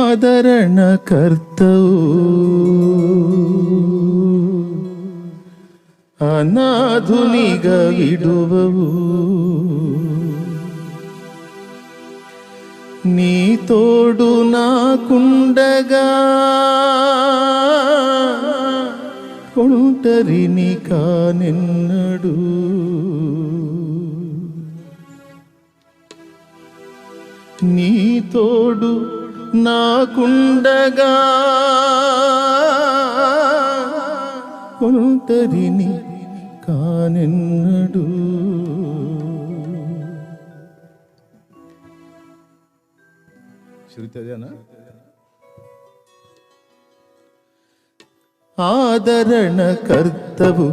ఆదరణకర్తవు అనాథునిగా విడువవు నీ తోడు నాకుండగా ఒంటరిని కానెన్నడు నీ తోడు నాకుండగా ఒంటరిని కానెన్నడు శృతదేనా ఆదరణకర్తవు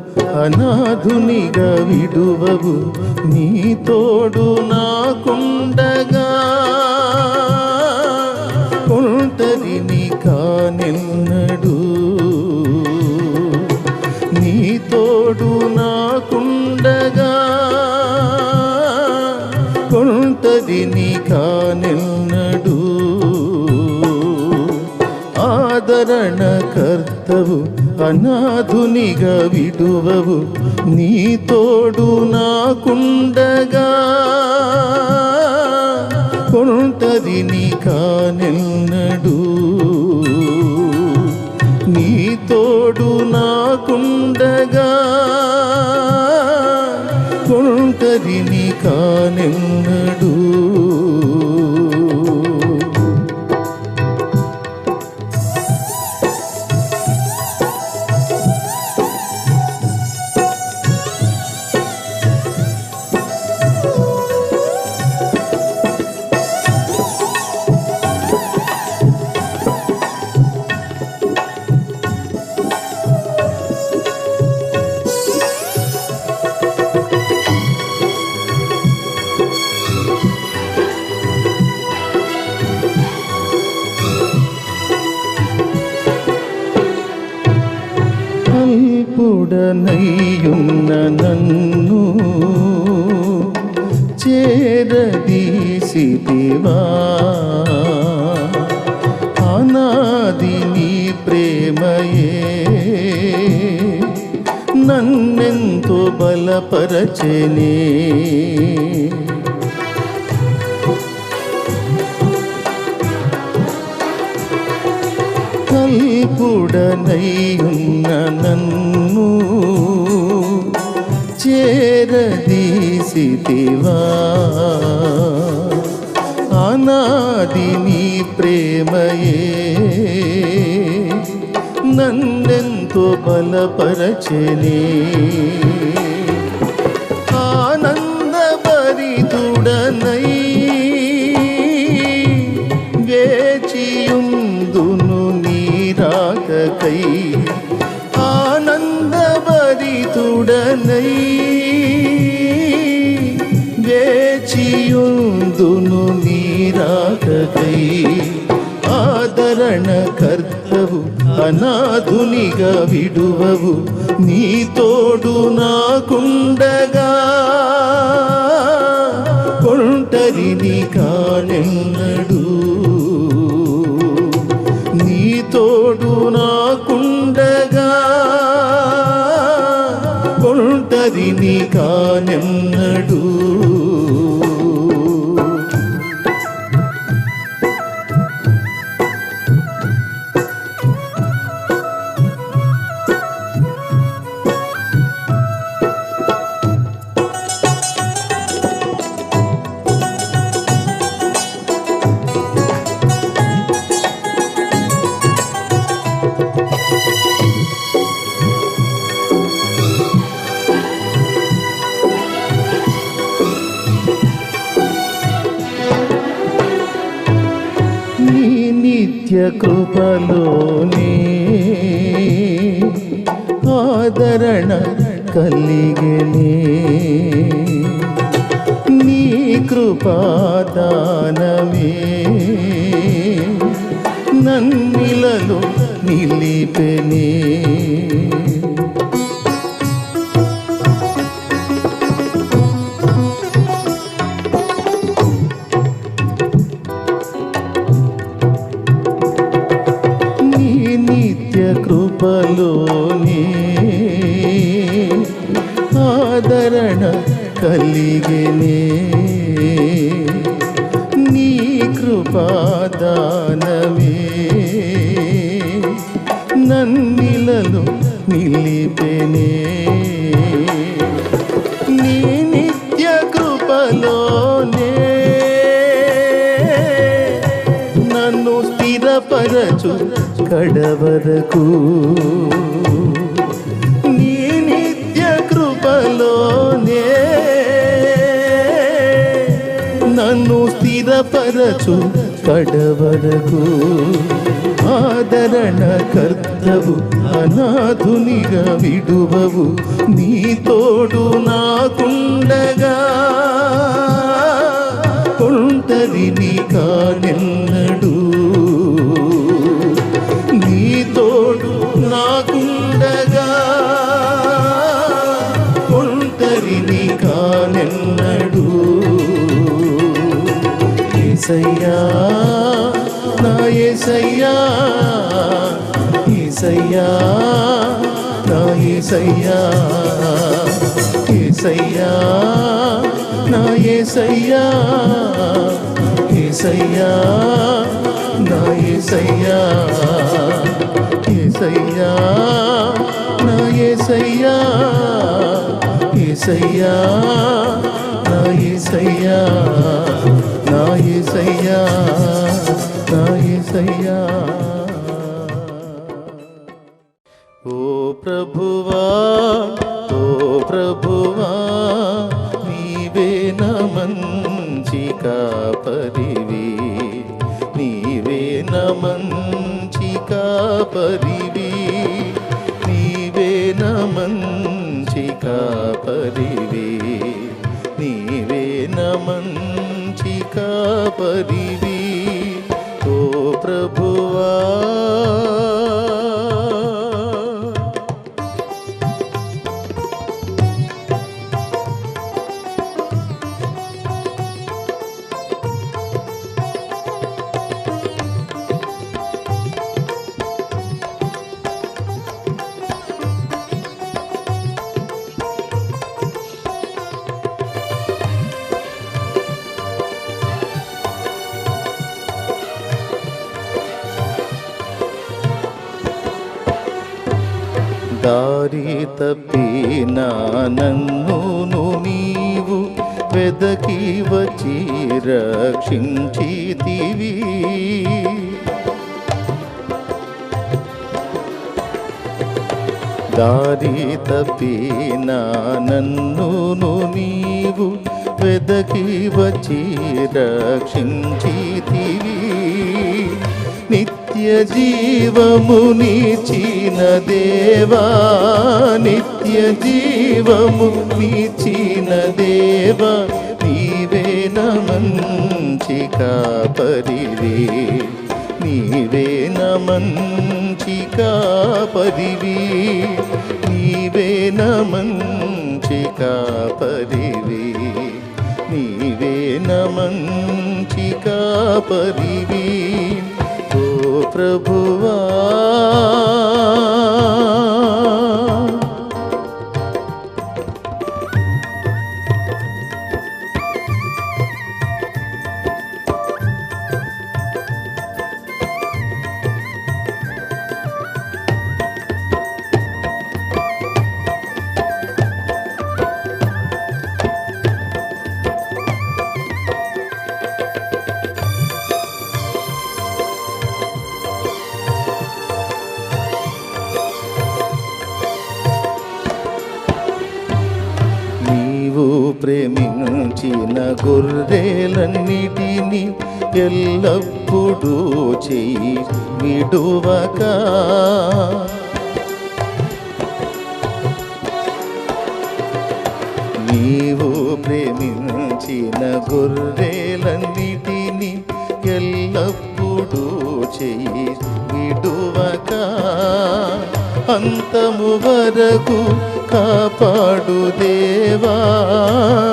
అనాథునిగా విడువవు నీ తోడు నాకుండగా ఒంటరిని కానెన్నడు నీ తోడు నాకుండగా ఒంటరిని కానెన్నడు ఆదరణకర్తవు అనాథునిగా విడువవు నీ తోడు నాకుండగా ఒంటరిని కానెన్నడు నీ తోడు నాకుండగా ఒంటరిని కానెన్నడు అల్పుడనయ్యున్న నన్ను చేరదీసితివా అనాది నీ ప్రేమయే నన్నెంతో బలపరచెనే అల్పుడనయ్యున్న నన్ను చేరదీసితివా అనాది నీ ప్రేమయే నన్నెంతో బలపరచెనే ఆనందభరితుడనై వేచియుందును రాకకై ఆనందభరితుడనై వేచియుందును నీ రాకకై ఆదరణకర్తవు అనాథునిగా విడువవు నీ తోడు నాకుండగా ఒంటరిని కానెన్నడు తోడు నాకుండగా ఒంటరిని కానెన్నడు నిత్య కృపలోనే ఆదరణ కలిగెనే నీ కృపాదానమే నన్నిలలో నిలిపెనే కలిగెనే నీ కృపాదానమే నన్నిలలో నిలిపెనే నీ నిత్య కృపలోనే నన్ను స్థిరపరచు కడవరకు నీ నిత్య కృపలోనే నన్ను స్థిరపరచు కడవరకు ఆదరణ కర్తవు అనాథునిగా విడువవు నీ తోడు నాకుండగా ఒంటరిని కానెన్నడు నీ తోడు నాకుండగా ఒంటరిని కానెన్నడు యేసయ్యా నా యేసయ్యా యేసయ్యా నా యేసయ్యా యేసయ్యా నా యేసయ్యా యేసయ్యా నా యేసయ్యా యేసయ్యా నా యేసయ్యా యేసయ్యా నా యేసయ్యా నా యేసయ్యా నా యేసయ్యా ఓ ప్రభువా నీవే నా మంచి కాపరివి నీవే నా మంచి కాపరివి నీవే నా మంచి కాపరివి నీవే నా మంచి కాపరివి ఓ ప్రభువా దారి తప్పిన నన్ను నీవు వెదకి వచ్చి రక్షించితివి దారి తప్పిన నన్ను నీవు వెదకి వచ్చి రక్షించితివి నిత్య జీవమునిచిన దేవా నిత్య జీవమునిచిన దేవా నీవే నా మంచి కాపరివి నీవే నా మంచి కాపరివి నీవే నా మంచి కాపరివి నీవే నా మంచి కాపరివి ఓ ప్రభువా ప్రేమించిన గొర్రెలన్నిటినీ ఎల్లప్పుడూ చెయ్యి విడువక నీవు ప్రేమించిన గొర్రెలన్నిటినీ ఎల్లప్పుడూ చెయ్యి విడువక అంతము వరకు కాపాడు దేవా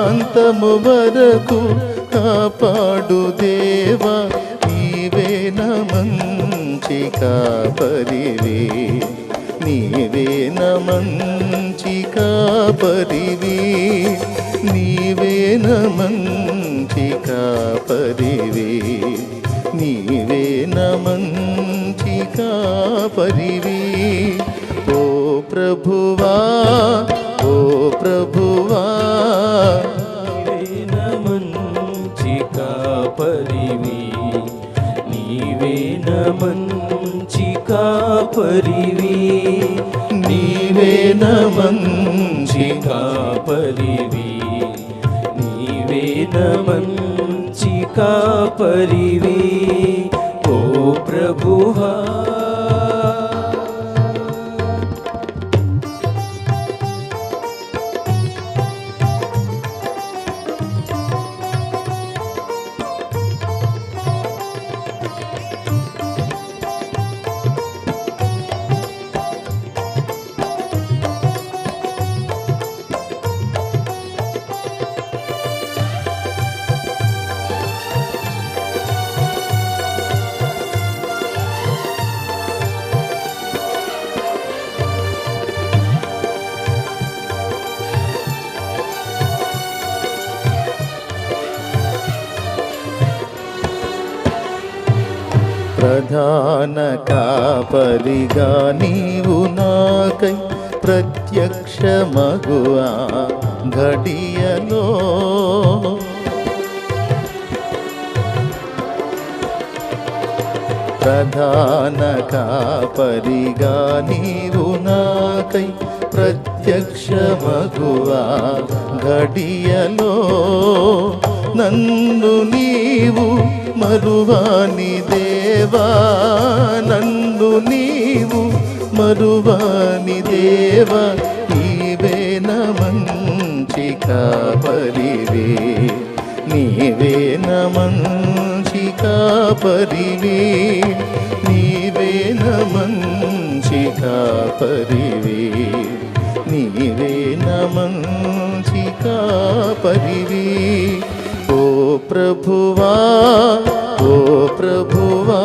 అంతము వరకు కాపాడు దేవా నీవే నా మంచి కాపరివి నీవే మంచి కాపరివి, నీవే మంచి కాపరివి, నీవే మంచి కాపరివి. ఓ ప్రభువా, ఓ ప్రభువా, నీవే మంచి కాపరివి, నీవే మంచి కాపరివి, నీవే మంచి కాపరివి, నీవే మంచి కాపరివి. ఓ ప్రభువా, ప్రధాన కాపరిగా నీవు నాకై ప్రత్యక్షమగువా ఘడియలో, ప్రధాన కాపరిగా నీవు నాకై ప్రత్యక్షమగువా ఘడియలో, నన్ను నీవు మరువాని దేవా, నన్ను నీవు మరువాని దేవా, నీవే మంచి కాపరివి, నీవే మంచి కాపరివి, నీవే మంచి కాపరివి, నీవే మంచి కాపరివి. ఓ ప్రభువా, ఓ ప్రభువా,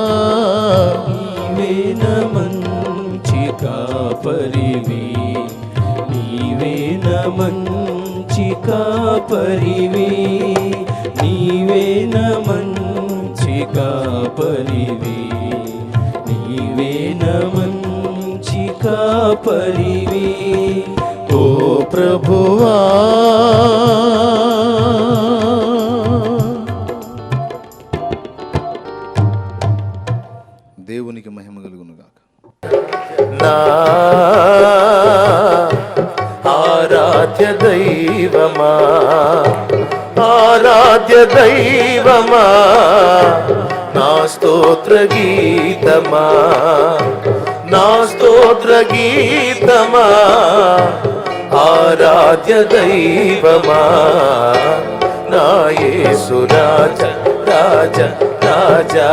నీవే మంచి కాపరివి, నీవే మంచి కాపరివి, నీవే మంచి కాపరివి, నీవే మంచి కాపరివి. ఓ ప్రభువా, దేవునికి మహిమ కలుగును గాక. నా ఆరాధ్య దైవమా, ఆరాధ్య దైవమా, నా స్తోత్ర గీతమా, నా స్తోత్ర గీతమా, ఆరాధ్య దైవమా, నా యేసు రాజా, రాజా, రాజా,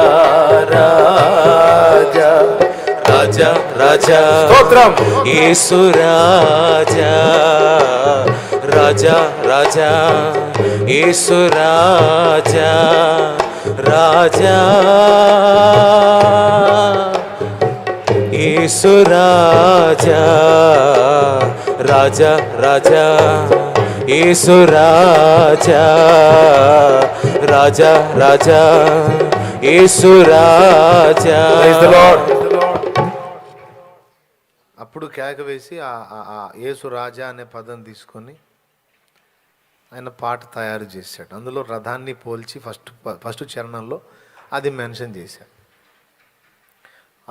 రాజా, రాజా, రాజా, స్తోత్రం. యేసు రాజా, రాజా, రాజా, యేసు రాజా, రాజా, యేసు రాజా, రాజా, రాజా, యేసు రాజా, రాజా, రాజా, యేసు రాజా. Praise the Lord. అప్పుడు కేక వేసి ఆ యేసు రాజా అనే పదం తీసుకొని ఆయన పాట తయారు చేశాడు. అందులో రథాన్ని పోల్చి ఫస్ట్ చరణంలో అది మెన్షన్ చేశాడు.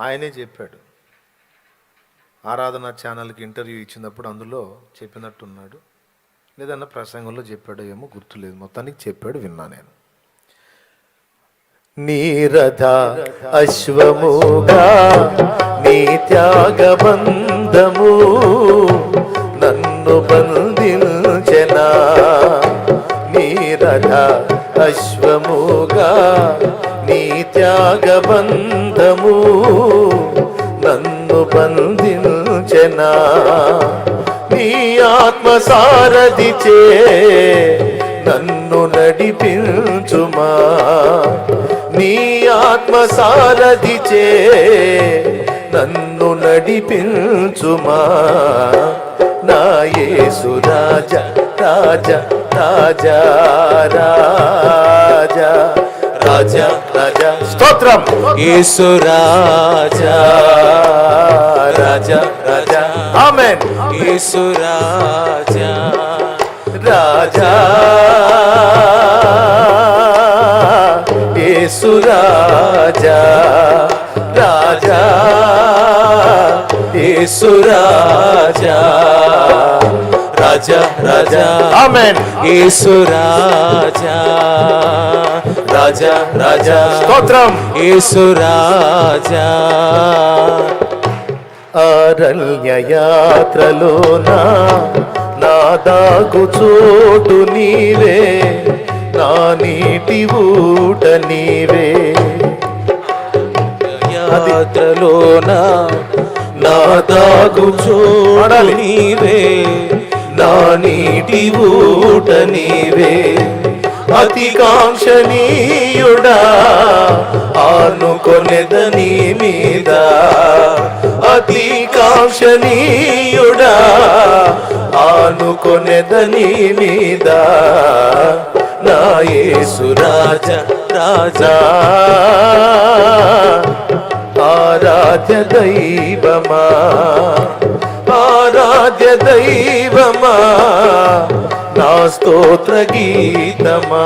ఆయనే చెప్పాడు. ఆరాధన ఛానల్కి ఇంటర్వ్యూ ఇచ్చినప్పుడు అందులో చెప్పినట్టున్నాడు, లేదన్నా ప్రసంగంలో చెప్పాడో ఏమో గుర్తులేదు, మొత్తానికి చెప్పాడు, విన్నా నేను. నీ రథ అశ్వముగా నీ త్యాగబంధము నన్ను బంధించెనా, నీ రథ అశ్వముగా నీ త్యాగబంధము నన్ను బంధించెనా, నీ ఆత్మసారథిచే నన్ను నడిపించుమా, నీ ఆత్మసారథిచే నన్ను నన్ను నడిపించుమా నా యేసు రాజా రాజా రాజా రాజా రాజా రాజా స్తోత్రం యేసు రాజా రాజా రాజా ఆమేన్ యేసు రాజా రాజా యేసు రాజా రాజా యేసు రాజా రాజా రాజా ఆమేన్ యేసు రాజా రాజా రాజా స్తోత్రం యేసు రాజా అరణ్య యాత్రలోనా నా దాగు చోటు నీవే నా నీటి ఊట నీవే యాత్రలోన నా దాగు చోటు నీవే నా నీటి ఊట నీవే అతి కాంక్షణీయుడా ఆనుకొనెదని మీద అతి కాంక్షణీయుడా ఆనుకొనెదని మీద నా యేసు రాజా రాజా ఆరాధ్య దైవమా ఆరాధ్య దైవమా నా స్తోత్ర గీతమా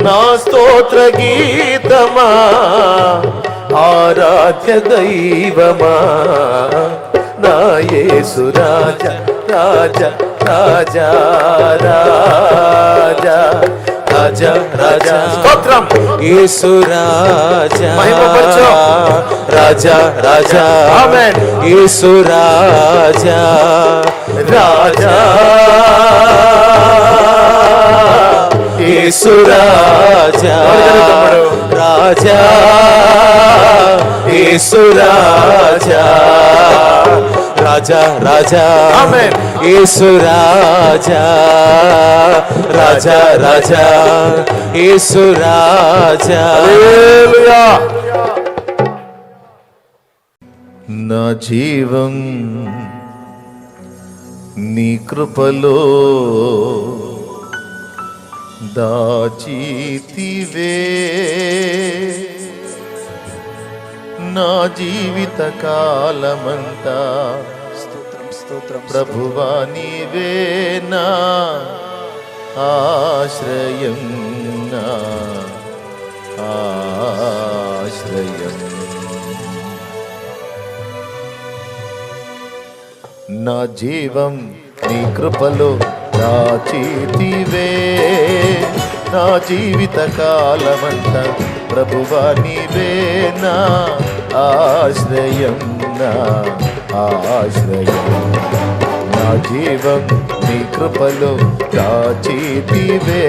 నా స్తోత్ర గీతమా ఆరాధ్య దైవమా నా యేసు రాజా రాజా రాజా రాజా రాజా రాజా స్తోత్రం యేసు రాజా మహిమపరచు. రాజా రాజా ఆమేన్ యేసు రాజా రాజా యేసు రాజా రాజా యేసు రాజా రాజా రాజా ఆమేన్ యేసు రాజా రాజా రాజా యేసు రాజా హల్లెలూయా నా జీవం నీ కృపలో దాచితివే నా జీవిత కాలమంతా ప్రభువా నీవే నా ఆశ్రయం నా ఆశ్రయం నా జీవం నీ కృపలో దాచితివే నా జీవిత కాలమంతా ప్రభువా నీవే నా ఆశ్రయం నా ఆశ్రయం నా జీవం నీ కృపలో దాచితివే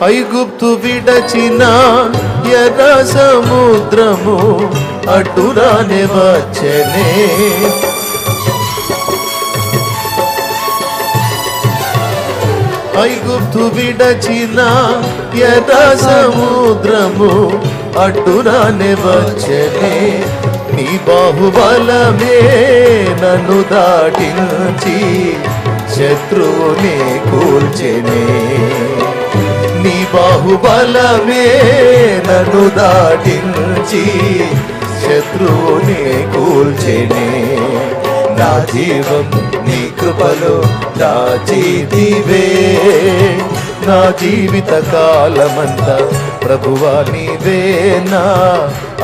ఐగుప్తు విడచిన ఎర్ర సముద్రము అటురానే వచ్చనే ఐగుప్తు విడచిన ఎర్ర సముద్రము అటురానే వచ్చనే నీ బాహుబలమే నన్ను దాటించి శత్రువుని కూల్చెనే నీ బాహుబలమే నన్ను దాటించి శత్రువుని కూల్చెనే నా జీవం నీ కృపలో దాచితివే నా జీవిత కాలమంతా ప్రభువా నీవే నా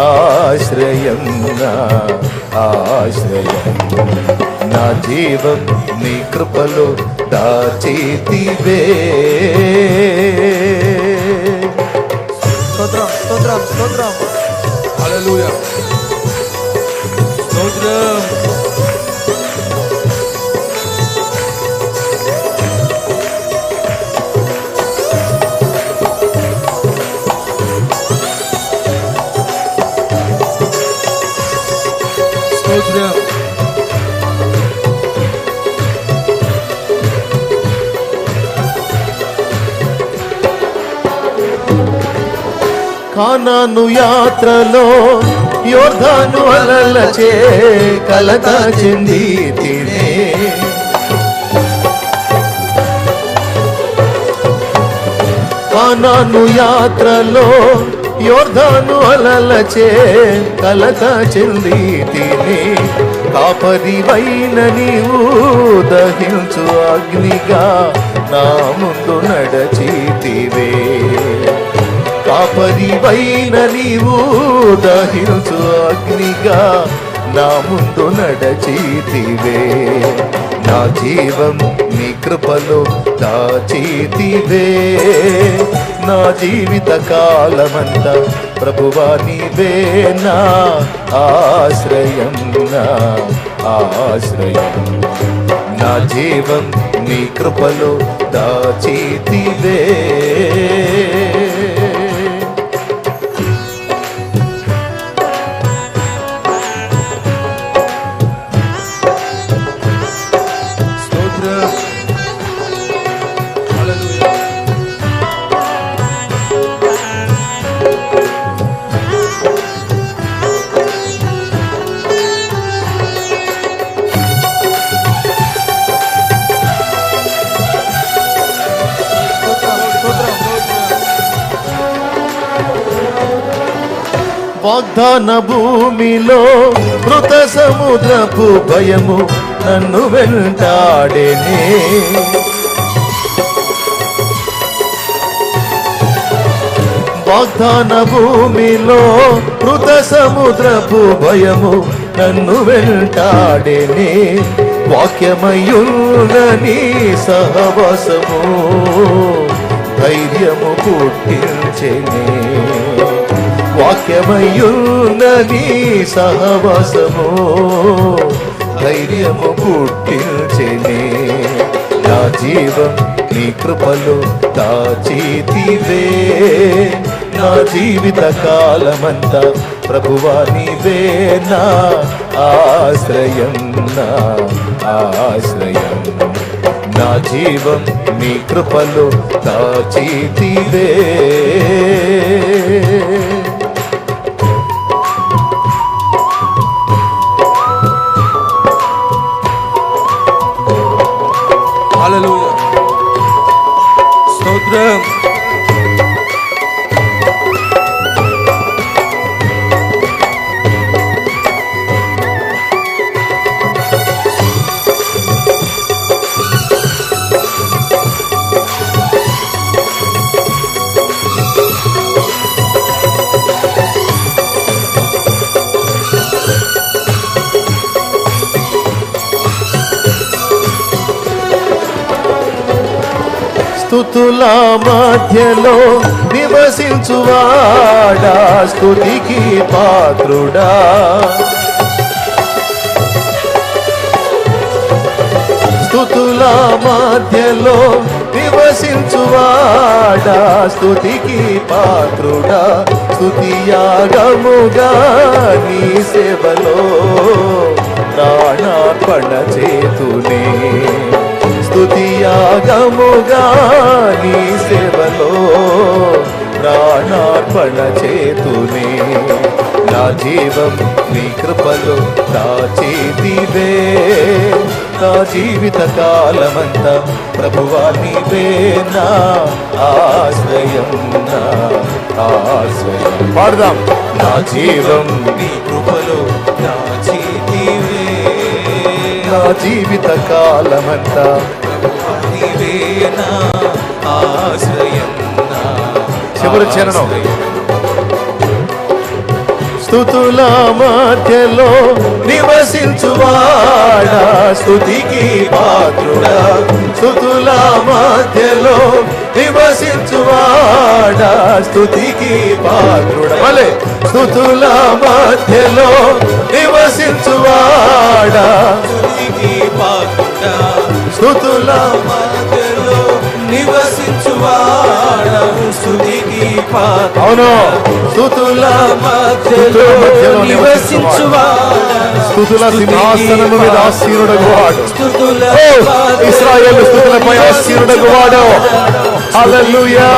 ఆశ్రయం నా ఆశ్రయం నా జీవం నీ కృపలో దాచితివే స్తోత్రం స్తోత్రం స్తోత్రం. హల్లెలూయా స్తోత్రం. స్తోత్రం. కానాను యాత్రలో యోర్దాను అలలచే కలత చెంది తినే. కానాను యాత్రలో యోర్దాను అలలచే కలత చెంది తినే. కాపరివైన నీవు దహించు అగ్నిగా నా ముందు నడచితివే. కాపరివైన నీవు దహించు అగ్నిగా నా ముందు నడచితివే. నా జీవం నీ కృపలో దాచితివే. నా జీవిత కాలమంతా ప్రభువా నీవే నా ఆశ్రయం, నా ఆశ్రయం. నా జీవం నీ కృపలో దాచితివే. వాగ్దాన భూమిలో మృత సముద్రపు భయము నన్ను వెంటాడేనే. వాగ్దాన భూమిలో మృత సముద్రపు భయము నన్ను వెంటాడేనే. వాక్యమయున్న నీ సహవాసము ధైర్యము పుట్టించెనే. వాక్యమయున్న నీ సహవాసము ధైర్యము పుట్టించెనే. నా జీవం నీ కృపలో దాచితివే. నా జీవిత కాలమంతా ప్రభువా నీవే నా ఆశ్రయం, నా ఆశ్రయం. నా జీవం నీ కృపలో దాచితివే. హల్లెలూయా స్తోత్రం. స్తుతుల మధ్యలో నివసించువాడా, స్తుతికి పాత్రుడా. స్తుతుల మధ్యలో నివసించువాడా, స్తుతికి పాత్రుడా. స్తుతియాగముగా నీ సేవలో ప్రాణార్పణ చేతునే. స్తుతియాగముగా నీ సేవలో ప్రాణార్పణ చేతునే. నా జీవం నీ కృపలో దాచితివే. నా జీవిత కాలమంతా ప్రభువా నీవే నా ఆశ్రయం, నా ఆశ్రయం. పాడదాం. నా జీవం నీ కృపలో దాచితివే. నా జీవిత కాలమంతా నీవే నా ఆశ్రయం, నా చివరి చరణం. స్తుతుల మధ్యలో నివసించువాడా స్తుతికి పాత్రుడా, స్తుతుల మధ్యలో నివసించువాడా స్తుతికి పాత్రుడా, భలే స్తుతుల మధ్యలో నివసించువాడా స్తుతికి పాత్రుడా, స్తుతుల మధ్యలో నివసించువాడా స్తుతికి పాత్రుడా. అవును, స్తుతుల మధ్యలో నివసించువాడా స్తుతుల సింహాసనము మీద ఆసీనుడగు వాడు, స్తుతుల ఇశ్రాయేలు స్తుతులపై ఆసీనుడగు వాడు. హల్లెలూయా,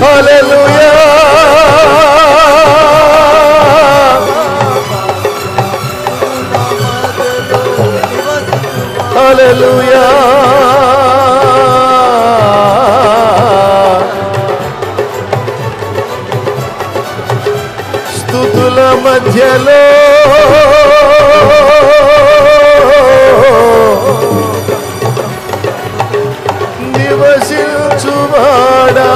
హల్లెలూయా, హల్లెలూయా. స్తుతుల మధ్యలో నివసించువాడా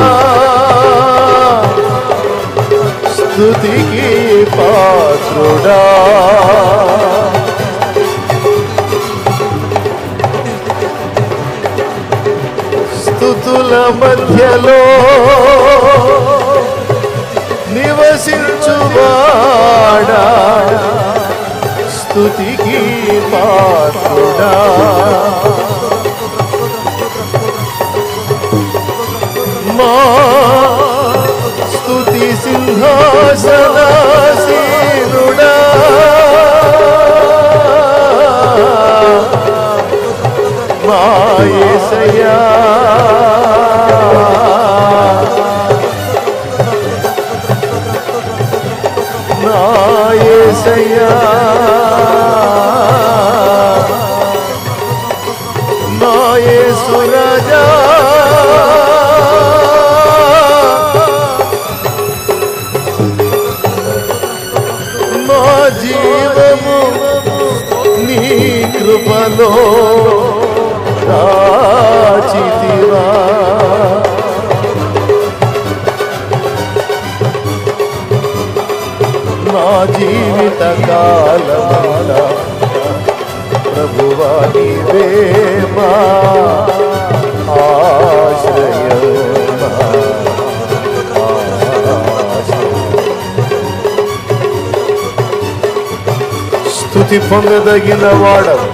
స్తుతికి పాత్రుడా, స్తుతుల మధ్యలో నివసించువాడా స్తుతికి పాత్రుడా. మా స్తుతి సింహాసనాసీనుడా, మా యేసయ్యా, నా యేసయ్యా, నా యేసు రాజా, మా జీవము నీ కృపలో దాచితివా, మా జీవిత కాలమంతా ప్రభువా నీవే మా ఆశ్రయం, స్తుతి పొందదగిన వాడవు,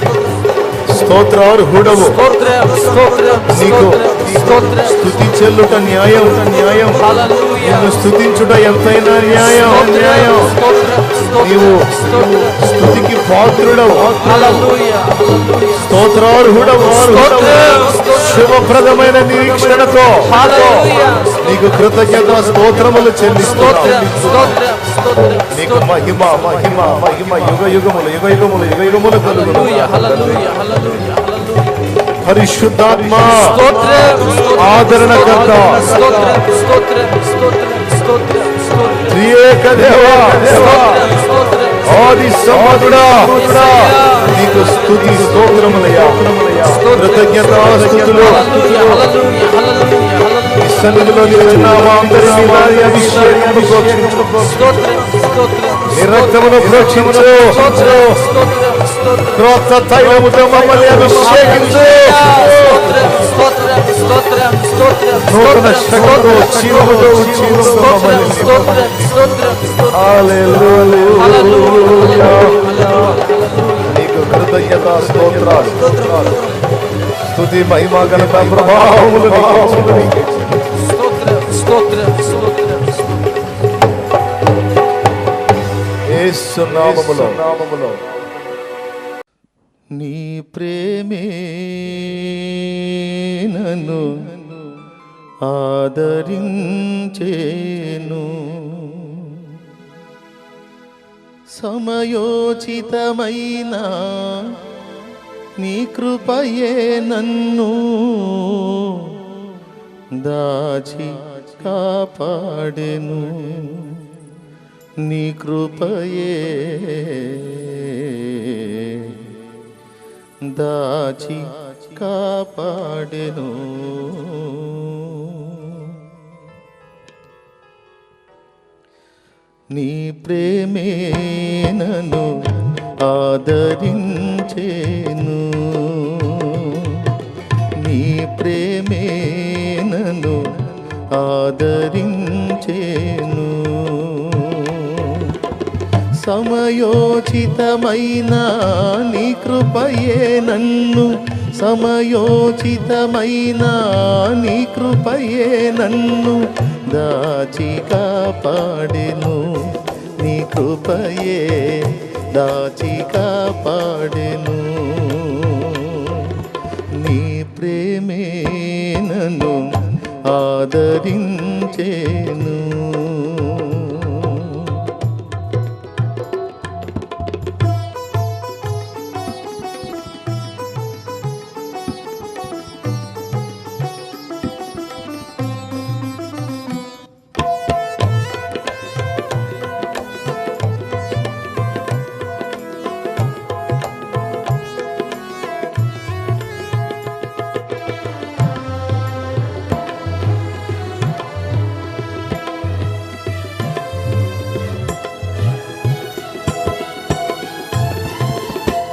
స్తోత్రార్హుడవు, నీకు స్తుతి చెల్లుట న్యాయం, న్యాయం, నిన్ను స్తుతించుట ఎంతైనా న్యాయం, న్యాయం. నీవు స్తుతికి పాత్రుడవు, స్తోత్రార్హుడవు, శుభప్రదమైన నిరీక్షణతో నీకు కృతజ్ఞత స్తోత్రములు చెల్లిస్తున్నావు. నీకు మహిమ మహిమ మహిమ యుగ యుగములు యుగ యుగములు యుగ యుగములు కలుగును. పరిశుద్ధాత్మ ఆదరణకర్త, త్రియేక దేవా, ఆది సంపదుడా, నీకు స్తుతి స్తోత్రములయ్యా, కృతజ్ఞతాస్తుతులు. ఈ సన్నిధిలో నిలిచిన అందరినీ వారి అభిషేకమును ప్రోక్షించు, నీ రక్తమును ప్రోక్షించు, క్రొత్త తైలముతో మమ్మల్ని అభిషేకించు, నూతన శక్తితో జీవముతో ఉజ్జీవంతో మమ్మల్ని హల్లెలూయా. నీకు కృతజ్ఞత స్తోత్రాలు, స్తుతి మహిమ ఘనత ప్రభావములు నీకే. యేసు నామములో నీ ప్రేమే నన్ను ఆదరించేను, సమయోచితమైన నీ కృపయే నన్ను దాచి కాపాడెను, నీ కృపయే దాచి కాపాడెను. నీ ప్రేమే నన్ను ఆదరించేను. నీ ప్రేమే నన్ను ఆదరించేను. సమయోచితమైన నీ కృపయే నన్ను, సమయోచితమైన నీ కృపయే నన్ను దాచి కాపాడెను. నీ కృపయే దాచి కాపాడెను. నీ ప్రేమే నన్ను ఆదరించేను.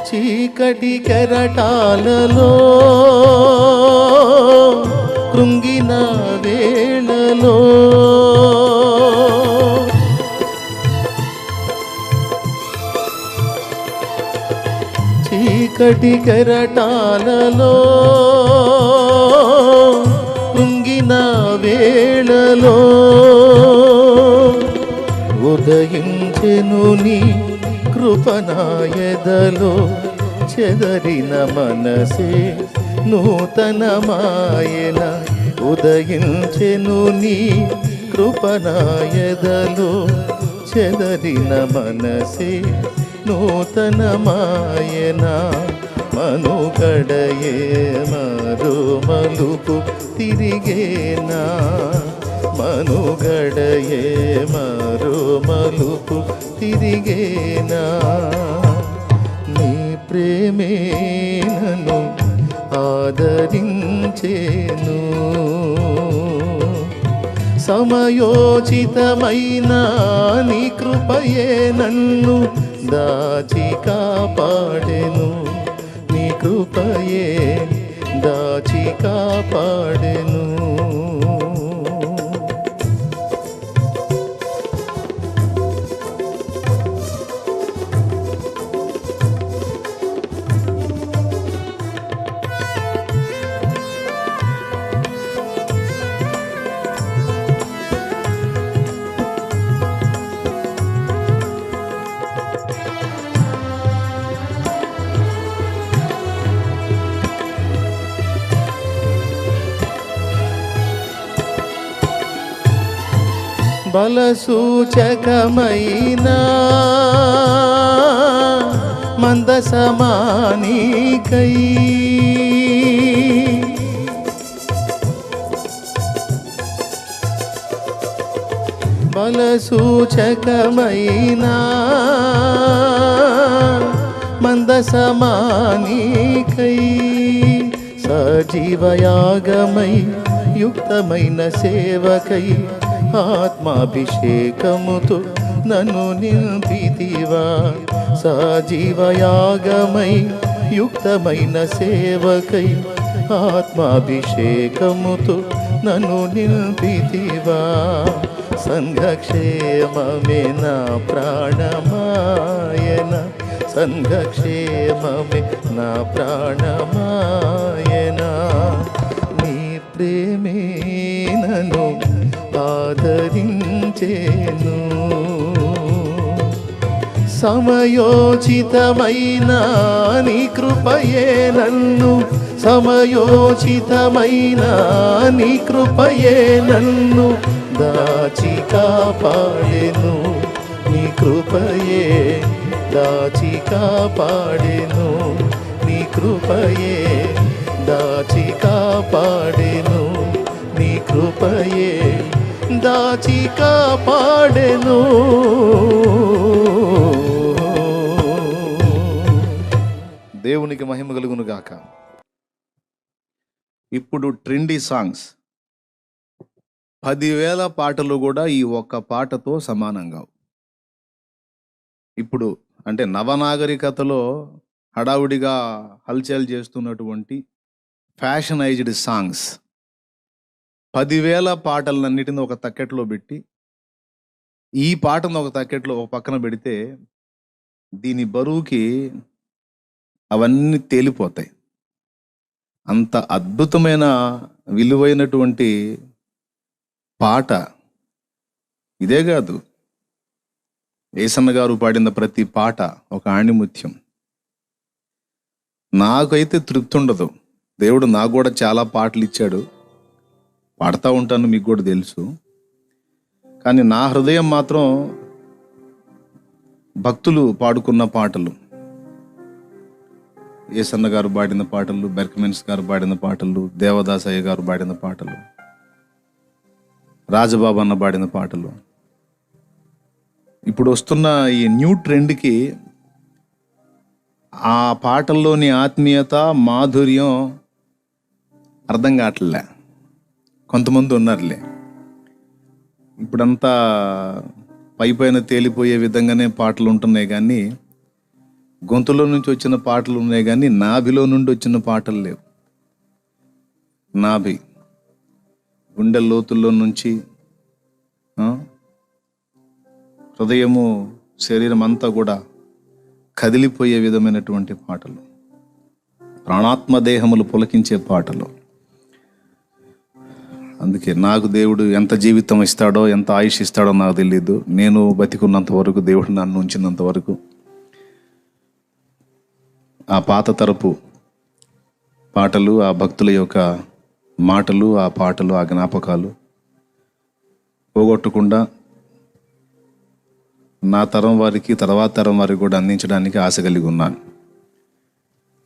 చీకటి కెరటాలలో కృంగిన వేళలో చీకటి కెరటాలలో కృంగిన వేళలో ఉదయించెను నీ కృపనాయదలో చెదరిన మనసే నూతనమాయన. ఉదయించెను నీ కృపనాయదలో చెదరిన మనసే నూతనమాయన. మనుగడయే మరో మలుపు తిరిగేనా, మనుగడయే మరో మలుపు తిరిగేనా. నీ ప్రేమే నన్ను ఆదరించేను. సమయోచితమైన నీ కృపయే నన్ను దాచి కాపాడెను. నీ కృపయే దాచి కాపాడెను. బలసూచకమైన మందసమానికై బలసూచకమైన మందసమానికై సజీవయాగమై యుక్తమైన సేవకై ఆత్మాభిషేకముతో నన్ను నింపితివా. సజీవయాగమై యుక్తమైన సేవకై ఆత్మాభిషేకముతో నన్ను నింపితివా. సంఘక్షేమమే నా ప్రాణమాయన, సంఘక్షేమమే నా ప్రాణమాయన. నీ ప్రేమే నన్ను ఆదరించేను. సమయోచితమైన నీ కృపయే నన్ను, సమయోచితమైన నీ కృపయే నన్ను దాచి కాపాడెను. నీ కృపయే దాచి కాపాడెను. నీ కృపయే దాచి కాపాడెను. నీ కృపయే దాచి కాపాడెను. దేవునికి మహిమ కలుగును గాక. ఇప్పుడు ట్రెండీ సాంగ్స్ 10,000 పాటలు కూడా ఈ ఒక్క పాటతో సమానంగా. ఇప్పుడు అంటే నవనాగరికతలో హడావుడిగా హల్చల్ చేస్తున్నటువంటి ఫ్యాషనైజ్డ్ సాంగ్స్ 10,000 పాటలన్నిటిని ఒక తక్కెట్లో పెట్టి ఈ పాటను ఒక తక్కెట్లో ఒక పక్కన పెడితే దీని బరువుకి అవన్నీ తేలిపోతాయి. అంత అద్భుతమైన విలువైనటువంటి పాట ఇదే కాదు, ఏసన్న గారు పాడిన ప్రతి పాట ఒక ఆణిముత్యం. నాకైతే తృప్తి ఉండదు. దేవుడు నాకు కూడా చాలా పాటలు ఇచ్చాడు, పాడుతూ ఉంటాను, మీకు కూడా తెలుసు. కానీ నా హృదయం మాత్రం భక్తులు పాడుకున్న పాటలు, ఏసన్న గారు పాడిన పాటలు, బెర్కమెన్స్ గారు పాడిన పాటలు, దేవదాసయ్య గారు పాడిన పాటలు, రాజబాబు అన్న పాడిన పాటలు. ఇప్పుడు వస్తున్న ఈ న్యూ ట్రెండ్కి ఆ పాటల్లోని ఆత్మీయత, మాధుర్యం అర్థం కావట్లే. కొంతమంది ఉన్నారులే, ఇప్పుడంతా పైపైన తేలిపోయే విధంగానే పాటలు ఉంటున్నాయి, కానీ గొంతులో నుంచి వచ్చిన పాటలు ఉన్నాయి, కానీ నాభిలో నుండి వచ్చిన పాటలు లేవు. నాభి గుండె లోతుల్లో నుంచి హృదయము, శరీరం అంతా కూడా కదిలిపోయే విధమైనటువంటి పాటలు, ప్రాణాత్మ దేహములు పులకించే పాటలు. అందుకే నాకు దేవుడు ఎంత జీవితం ఇస్తాడో, ఎంత ఆయుష్ ఇస్తాడో నాకు తెలియదు. నేను బతికున్నంత వరకు, దేవుడు నన్ను ఉంచినంత వరకు ఆ పాత తరపు పాటలు, ఆ భక్తుల యొక్క మాటలు, ఆ పాటలు, ఆ జ్ఞాపకాలు పోగొట్టకుండా నా తరం వారికి, తర్వాత తరం వారికి కూడా అందించడానికి ఆశ కలిగి ఉన్నాను.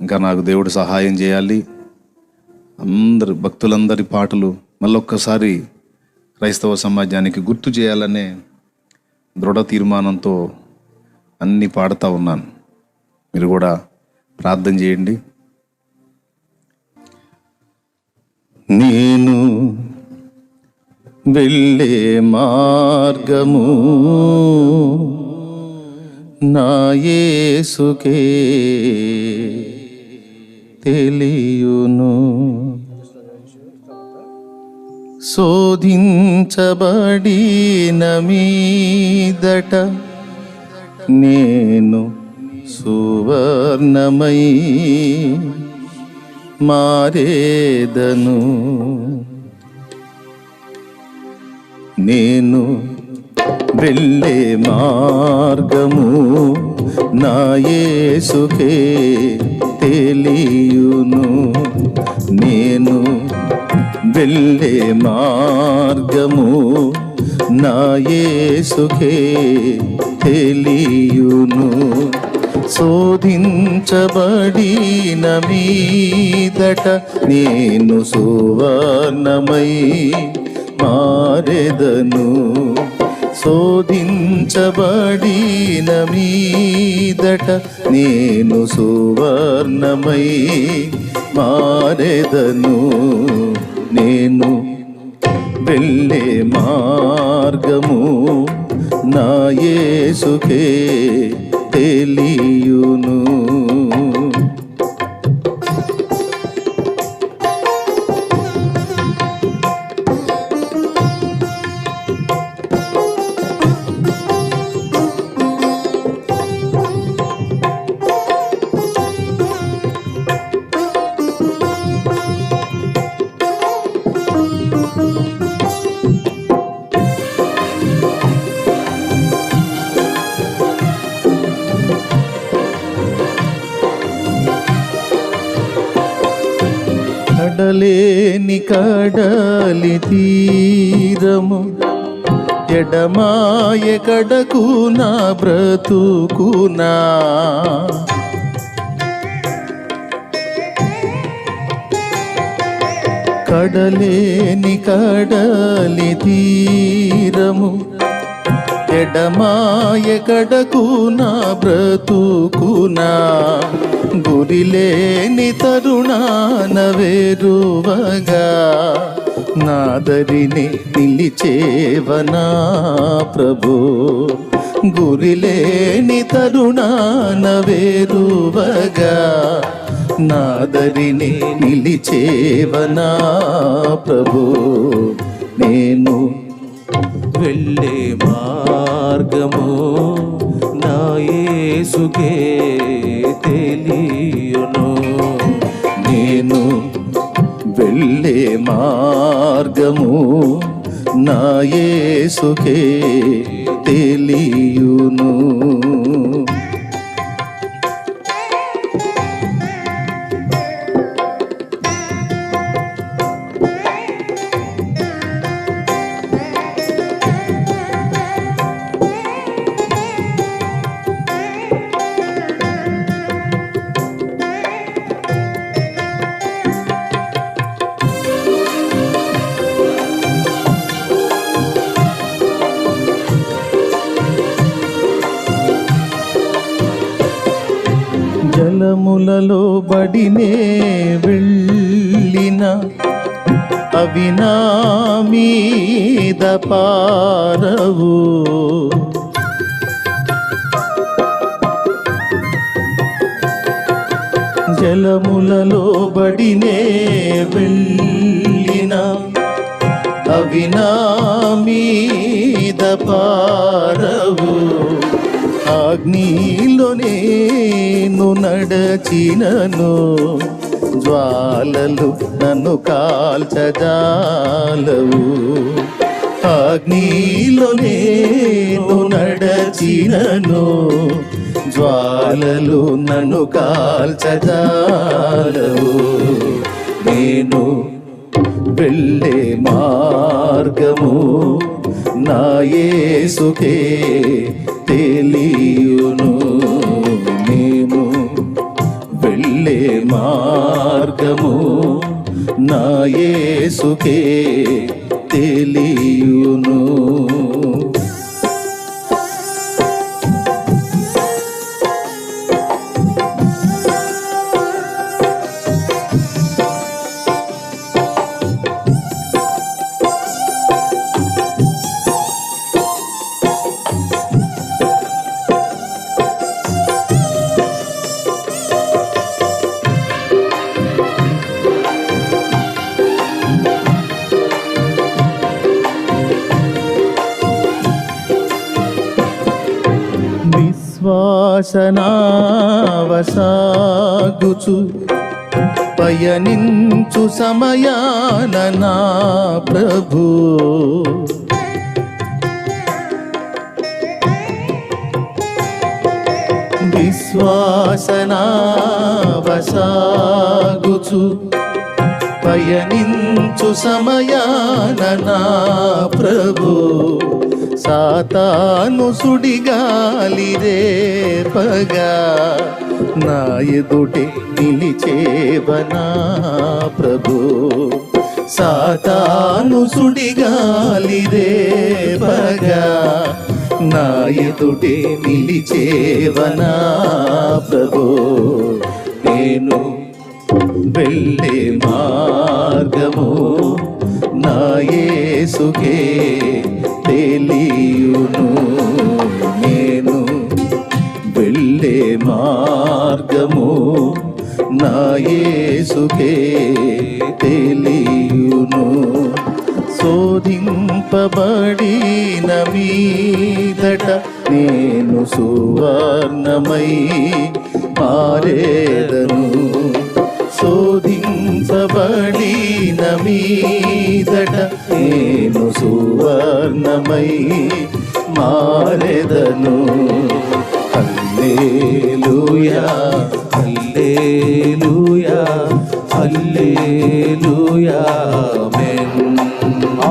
ఇంకా నాకు దేవుడు సహాయం చేయాలి. అందరు భక్తులందరి పాటలు మళ్ళొక్కసారి క్రైస్తవ సమాజానికి గుర్తు చేయాలనే దృఢ తీర్మానంతో అన్నీ పాడుతూ ఉన్నాను. మీరు కూడా ప్రార్థన చేయండి. నేను వెళ్ళే మార్గము నా యేసుకే తెలియును, శోధించబడిన మీదట నేను సువర్ణమై మారేదను. నేను వెళ్ళే మార్గము నా యేసుకే తెలియును, నేను వెళ్ళే మార్గము నా యేసుకే తెలియును, శోధించబడిన మీదట నేను సువర్ణమై మారెదను, శోధించబడిన మీదట నేను సువర్ణమై మారెదను. నేను వెళ్ళే మార్గము నా యేసుకే తెలియును. కడలేని కడలి తీరము ఎడమాయ కడకు నా బ్రతుకునా, కడలేని కడలి తీరము ఎడమాయ కడకు నా బ్రతుకునా, గురిలేని తరుణాన వేరువగా నాదరిని నిలిచేవనా ప్రభు. గురిలేని తరుణాన వేరువగా నాదరిని నిలిచేవనా ప్రభు. నేను వెళ్ళే మార్గము నా యేసుకే తెలియును. నేను వెళ్ళే మార్గము నా యేసుకే తెలియును. జలములలో బడినే వెళ్ళిన అవి నా మీద పారవు. జలములలో బడినే వెళ్ళిన అవి నా మీద పారవు. అగ్నిలో నేను నడచినను జ్వాలలు నన్ను కాల్చజాలవు. అగ్నిలో నేను నడచినను జ్వాలలు నన్ను కాల్చజాలవు. నేను వెళ్ళే మార్గము నా యేసుకే తెలియును. నేను వెళ్ళే మార్గము నా యేసుకే తెలియును. విశ్వాసనావసాగుచు పయనించు సమయాన నా ప్రభు. విశ్వాసనావసాగుచు పయనించు సమయాన నా ప్రభు. సాతాను సుడిగాలి రేపగా నా ఎదుటే నిలిచేవనా ప్రభు. సాతాను సుడిగాలి రేపగా నా ఎదుటే నిలిచేవనా ప్రభు. నేను వెళ్ళే మార్గము నా యేసుకే తెలియును. నేను వెళ్ళే మార్గము నా యేసుకే తెలియును. శోధింపబడిన మీదట నేను సువర్ణమై మారేదను. శోధించబడిన మీదట నేను సువర్ణమై మారెదను. హల్లెలూయా హల్లెలూయా హల్లెలూయా ఆమేన్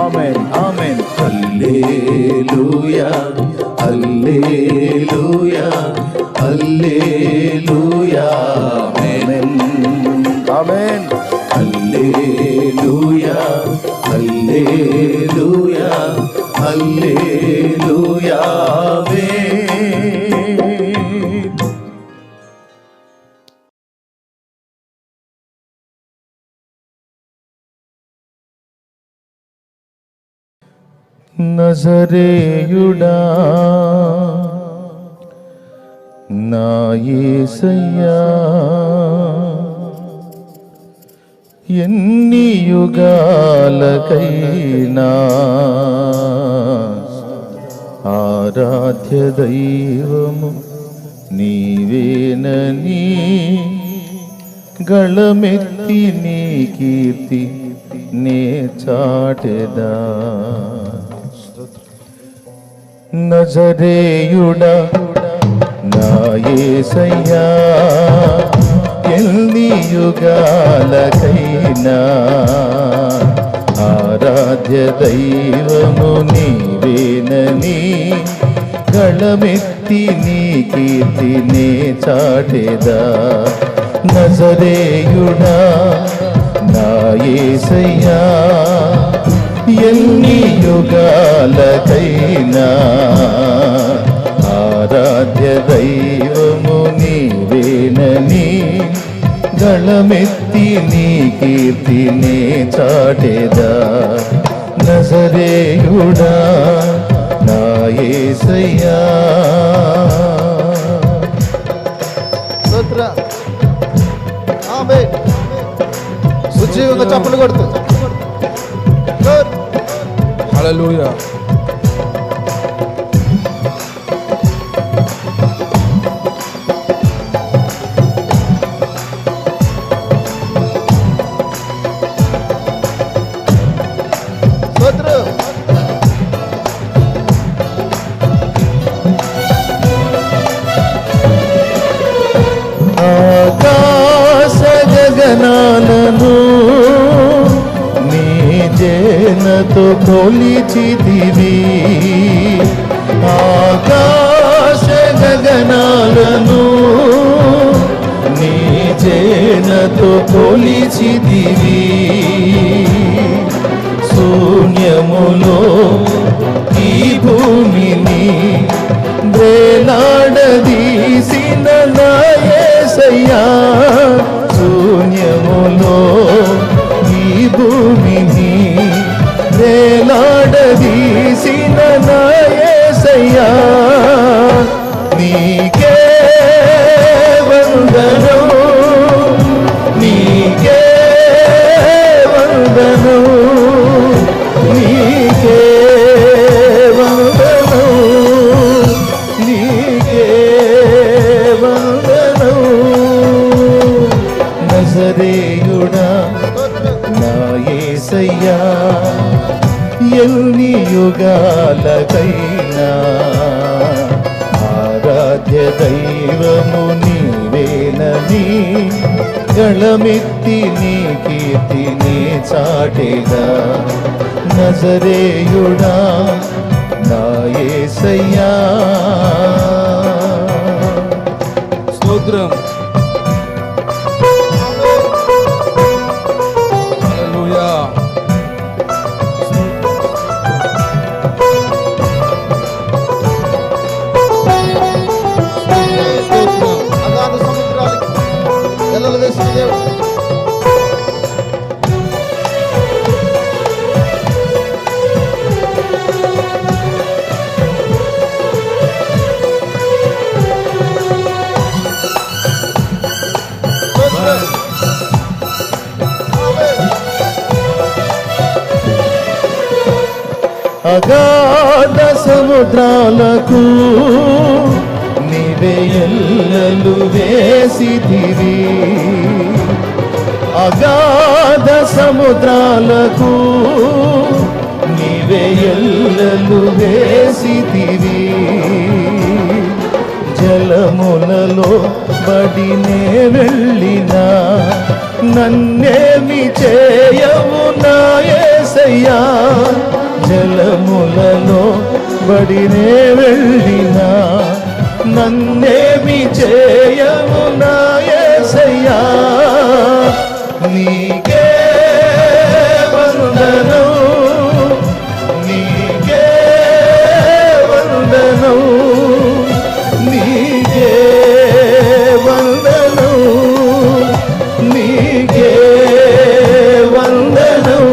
ఆమేన్ ఆమేన్. హల్లెలూయా హల్లెలూయా హల్లెలూయా ఆమేన్ ఆమేన్. హల్లెలూయా హల్లెలూయా హల్లెలూయా ఆమేన్. నజరేయుడా నా యేసయ్యా, ఎన్ని యుగాలకైనా ఆరాధ్య దైవము నీవేనని గళమెత్తి నీ కీర్తి నే చాటెదా. నజరేయుడా నా యేసయ్యా, ఎన్ని యుగాలకైనా ఆరాధ్య దైవము నీవేనని గళమెత్తి నీ కీర్తినే చాటెదా. నజరేయుడా నా యేసయ్యా, ఎన్ని యుగాలకైనా ఆరాధ్య దైవము నీవేనని గళమెత్తి నీ కీర్తినే చాటెదా. నజరేయుడా నా యేసయ్యా. ఉజ్జీవంగా చప్పలు కొడుతూ హల్లెలూయా. ఆకాశ గగనాలను నీ జేనతో కొలిచితివి. ఆకాశ గగనాలను నీ జేనతో కొలిచితివి. శూన్యములో ఈ భూమిని వేలాడదీసిన నా యేసయ్యా, శూన్యములో ఈ భూమిని వేలాడదీసిన నా యేసయ్యా, నీకే వందనం, నీకే వందనం, నీకే వందనం, నీకే వందనం. నజరేయుడా నా యేసయ్యా, ఎన్ని యుగాలకైనా ఆరాధ్య దైవము నీవేనని గళమెత్తి నీ కీర్తిని చాటెదా. నజరేయుడా నా యేసయ్యా. స్తోత్రం. హల్లెలూయా. అగాధ సముద్రాలకి ఎల్లలు వేసిన దేవుడు. అగాధ సముద్రాలకు నీవే ఎల్లలు వేసితివి. అగాధ సముద్రాలకు నీవే ఎల్లలు వేసితివి. జలములలో బడినే వెళ్ళినా నన్నేమి చేయవు నా యేసయ్యా. జలములలో బడినే వెళ్ళినా నన్నేమి చేయవు నా యేసయ్యా. నీకే వందనం, నీకే వందనం, నీకే వందనం, నీకే వందనం.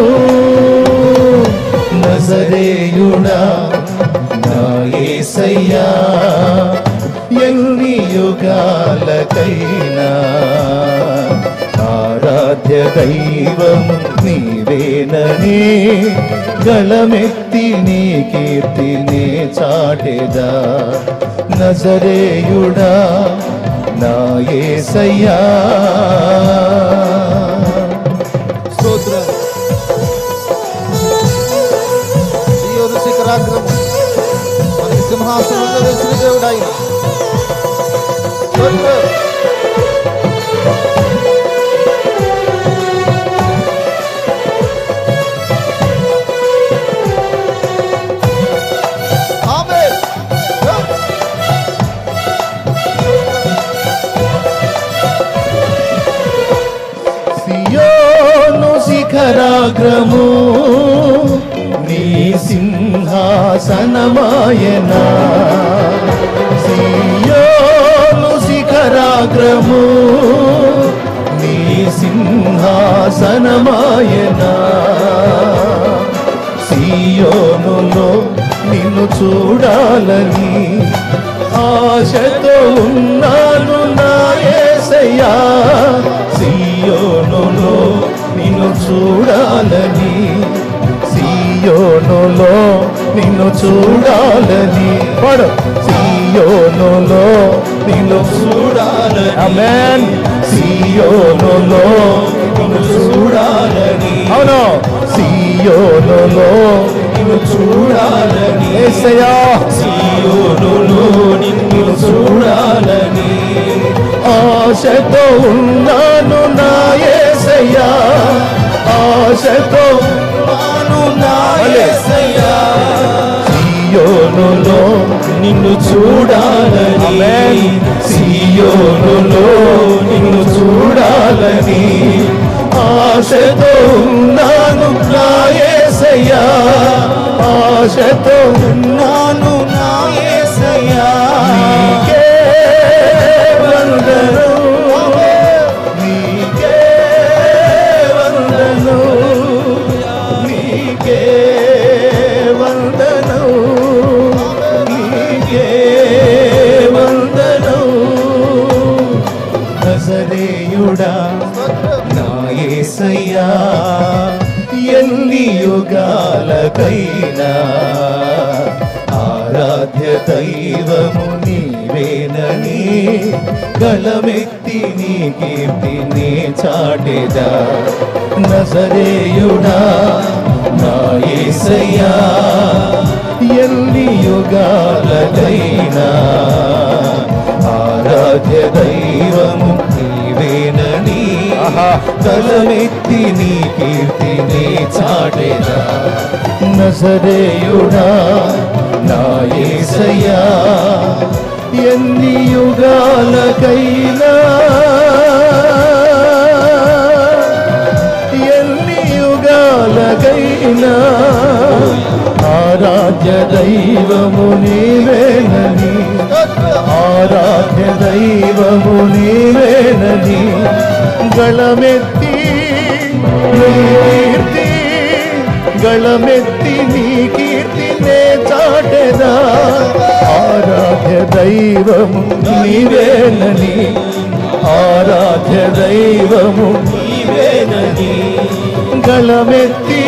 నజరేయుడా నా యేసయ్యా ఎన్ని యుగాలకైనా ఆరాధ్య దైవము నీవేనని గళమెత్తి నీ కీర్తిని చాటెదా నజరేయుడా నా యేసయ్యా. స్తోత్రం. సీయోను శిఖరాగ్రము మనకి సింహాసనంలో వేసిన దేవుడు ఆయన. స్తోత్రం. ఆమేన్. సియోను శిఖరాగ్రము నీ సింహాసనమాయనా సియోను శిఖరాగ్రము నీ సింహాసనమాయనా సియోనులో నిన్ను చూడాలని ఆశతో ఉన్నాను నా యేసయ్యా. సియోనులో నిన్ను చూడాలని సియోనులో నిన్ను చూడాలని పడు సియోనులో నిన్ను చూడాలని ఆమేన్. సియోనులో నిన్ను చూడాలని అవును సియోనులో నిన్ను చూడాలని యేసయ్యా. సియోనులో నిన్ను చూడాలని ఆశతో ఉన్నాను నా యేసయ్యా. ఆశతో ఉన్నాను నా యేసయ్యా. సియోనులో నిన్ను చూడాలని సియోనులో నిన్ను చూడాలని ఆశతో ఉన్నాను నా యేసయ్యా. ఆశతో ఉన్నాను నా యేసయ్యా. నీకే వందనం నీకే వందనం నీకే వందనం నీకే వందనం నజరేయుడా నా యేసయ్యా ఎన్ని యుగాలకైనా ఆరాధ్య దైవము నీవేనని గళమెత్తి నీ కీర్తిని చాటెదా నజరేయుడా నా యేసయ్యా ఎన్ని యుగాలకైనా ఆరాధ్య దైవము నీవేనని గళమెత్తి నీ కీర్తిని చాటెదా నజరేయుడా నా యేసయ్యా ఎన్ని యుగాలకైనా ఎన్ని యుగాలకైనా ఆరాధ్య దైవము నీవేనని ఆరాధ్య దైవము నీవేనని గళమెత్తి నీ కీర్తి గళమెత్తి నీ కీర్తినే చాటెదా ఆరాధ్య దైవము నీవేనని ఆరాధ్య దైవము నీవేనని గళమెత్తి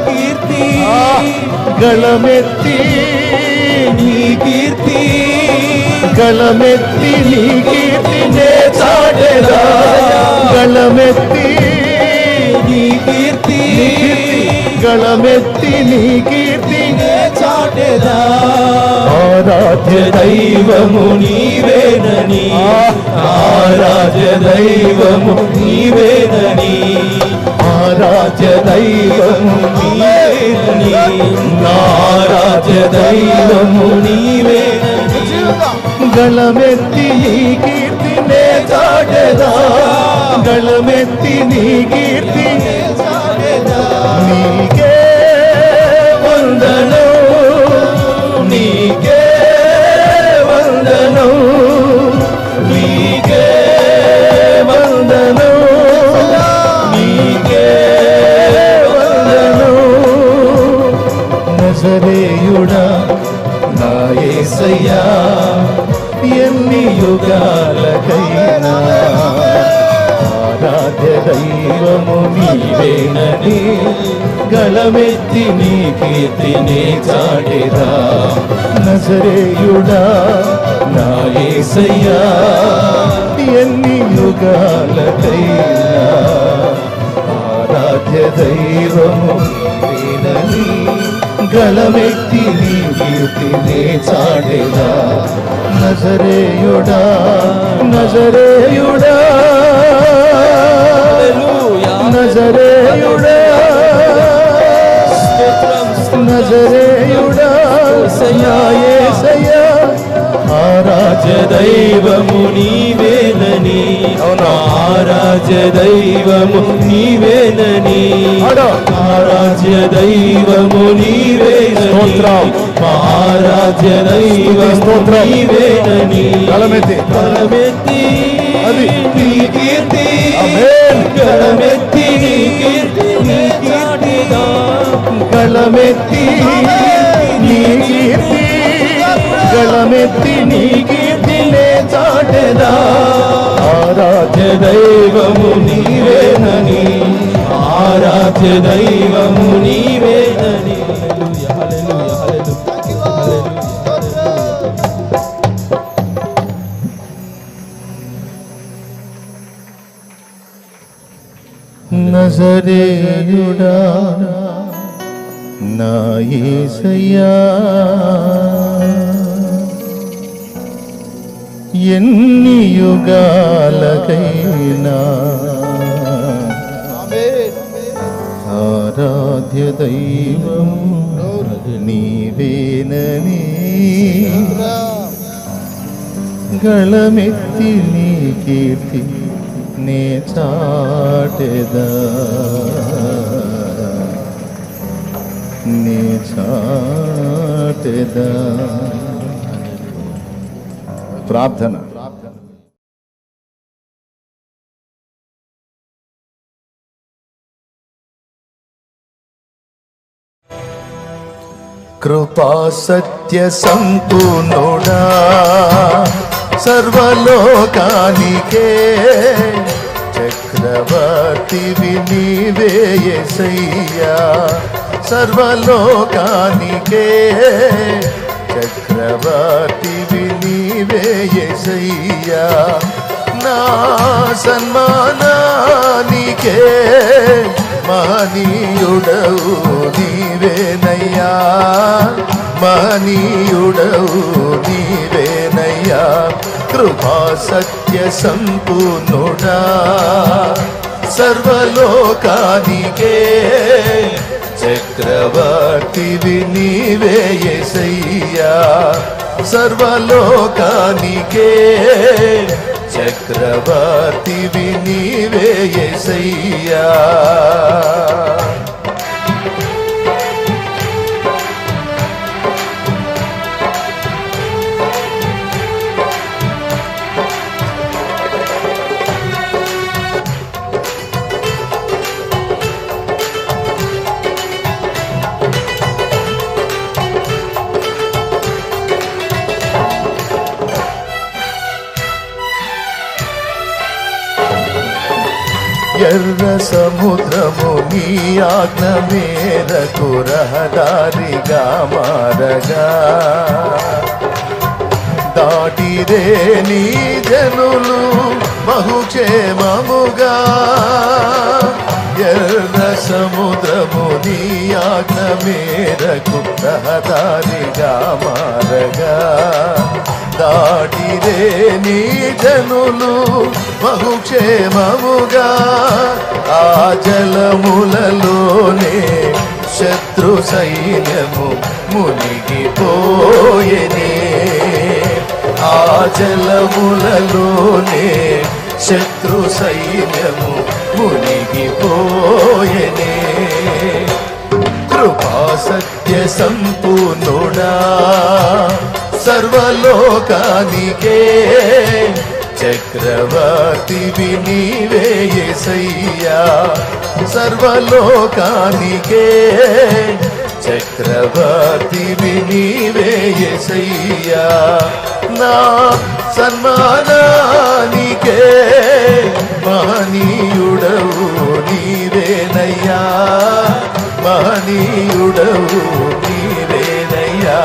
కీర్తి గళమెత్తి నీ కీర్తి గళమెత్తి నీ కీర్తినే చాటెదా గళమెత్తి నీ కీర్తి గళమెత్తి నీ కీర్తినే చాటెదా ఆరాధ్య దైవము నీవేనని ఆరాధ్య దైవము నీవేనని ఆరాధ్య దైవము నీవేనని ఆరాధ్య దైవము నీవేనని గళమెత్తి నీ కీర్తినే చాటెదా గళమెత్తి నీ కీర్తినే చాటెదా నీకే వందనం నీకే వందనం నీకే వందనం నీకే వందనం నజరే నజరేయుడా నా యేసయ్యా ఎన్ని యుగాలకైనా ఆరాధ్య దైవము నీవేనని గళమెత్తి నీ కీర్తిని చాటెదా నజరేయుడా నా యేసయ్యా ఎన్ని యుగాలకైనా ఆరాధ్య దైవము నీవేనని గళమెత్తి నీ కీర్తిని చాటెదా నజరేయుడా నజరేయుడా నజరేయుడా నజరేయుడా యేసయ్యా ఆరాధ్య దైవము నీవేనని ఆరాధ్య దైవము నీవేనని ఆరాధ్య దైవము నీవేనని ఆరాధ్య దైవము నీవేనని గళమెత్తి అది నీ కీర్తి గళమెత్తి నీ కీర్తి నీ కీర్తిగా గళమెత్తి నీ కీర్తి గళమెత్తి నీ కీర్తినే చాటెదా ఆరాధ్య దైవము నీవేనని ఆరాధ్య దైవము నీవేనని నజరేయుడా నా యేసయ్యా ఎన్ని యుగాలకైనా ఆరాధ్య దైవం నీవేనని గళమెత్తి నీ కీర్తి నే చాటెదా నే చాటెదా ప్రార్థన కృపా సత్య సంపూర్ణుడా సర్వలోకానికే చక్రవర్తివి నీవే యేసయ్యా సర్వలోకానికే చక్రవర్తివి నీవే యేసయ్యా నా సన్మానానికే మహనీయుడవు నీవేనయ్యా మహనీయుడవు నీవేనయ్యా కృపా సత్య సంపూర్ణుడా సర్వలోకానికే చక్రవర్తివి నీవే యేసయ్యా సర్వలోకానికే చక్రవర్తివి నీవే యేసయ్యా ఎర్ర సముద్రము నీ ఆజ్ఞ మేరకు రహదారిగా మారగా దాటిరే నీ జనులు బహుక్షేమముగా ఎర్ర సముద్రము నీ ఆజ్ఞ మేరకు రహదారిగా మారగా దాటిరే నీ జనులు బహుక్షేమముగా ఆ జలములలోనే శత్రు సైన్యము మునిగిపోయెనే ఆ జలములలోనే శత్రు సైన్యము మునిగిపోయెనే కృపా సత్య సంపూర్ణుడా సర్వలోకానికే చక్రవర్తివి నీవే యేసయ్యా సర్వలోకానికే చక్రవర్తివి నీవే యేసయ్యా నా సన్మానానికే మహనీయుడవు నీవేనయ్యా మహనీయుడవు నీవేనయ్యా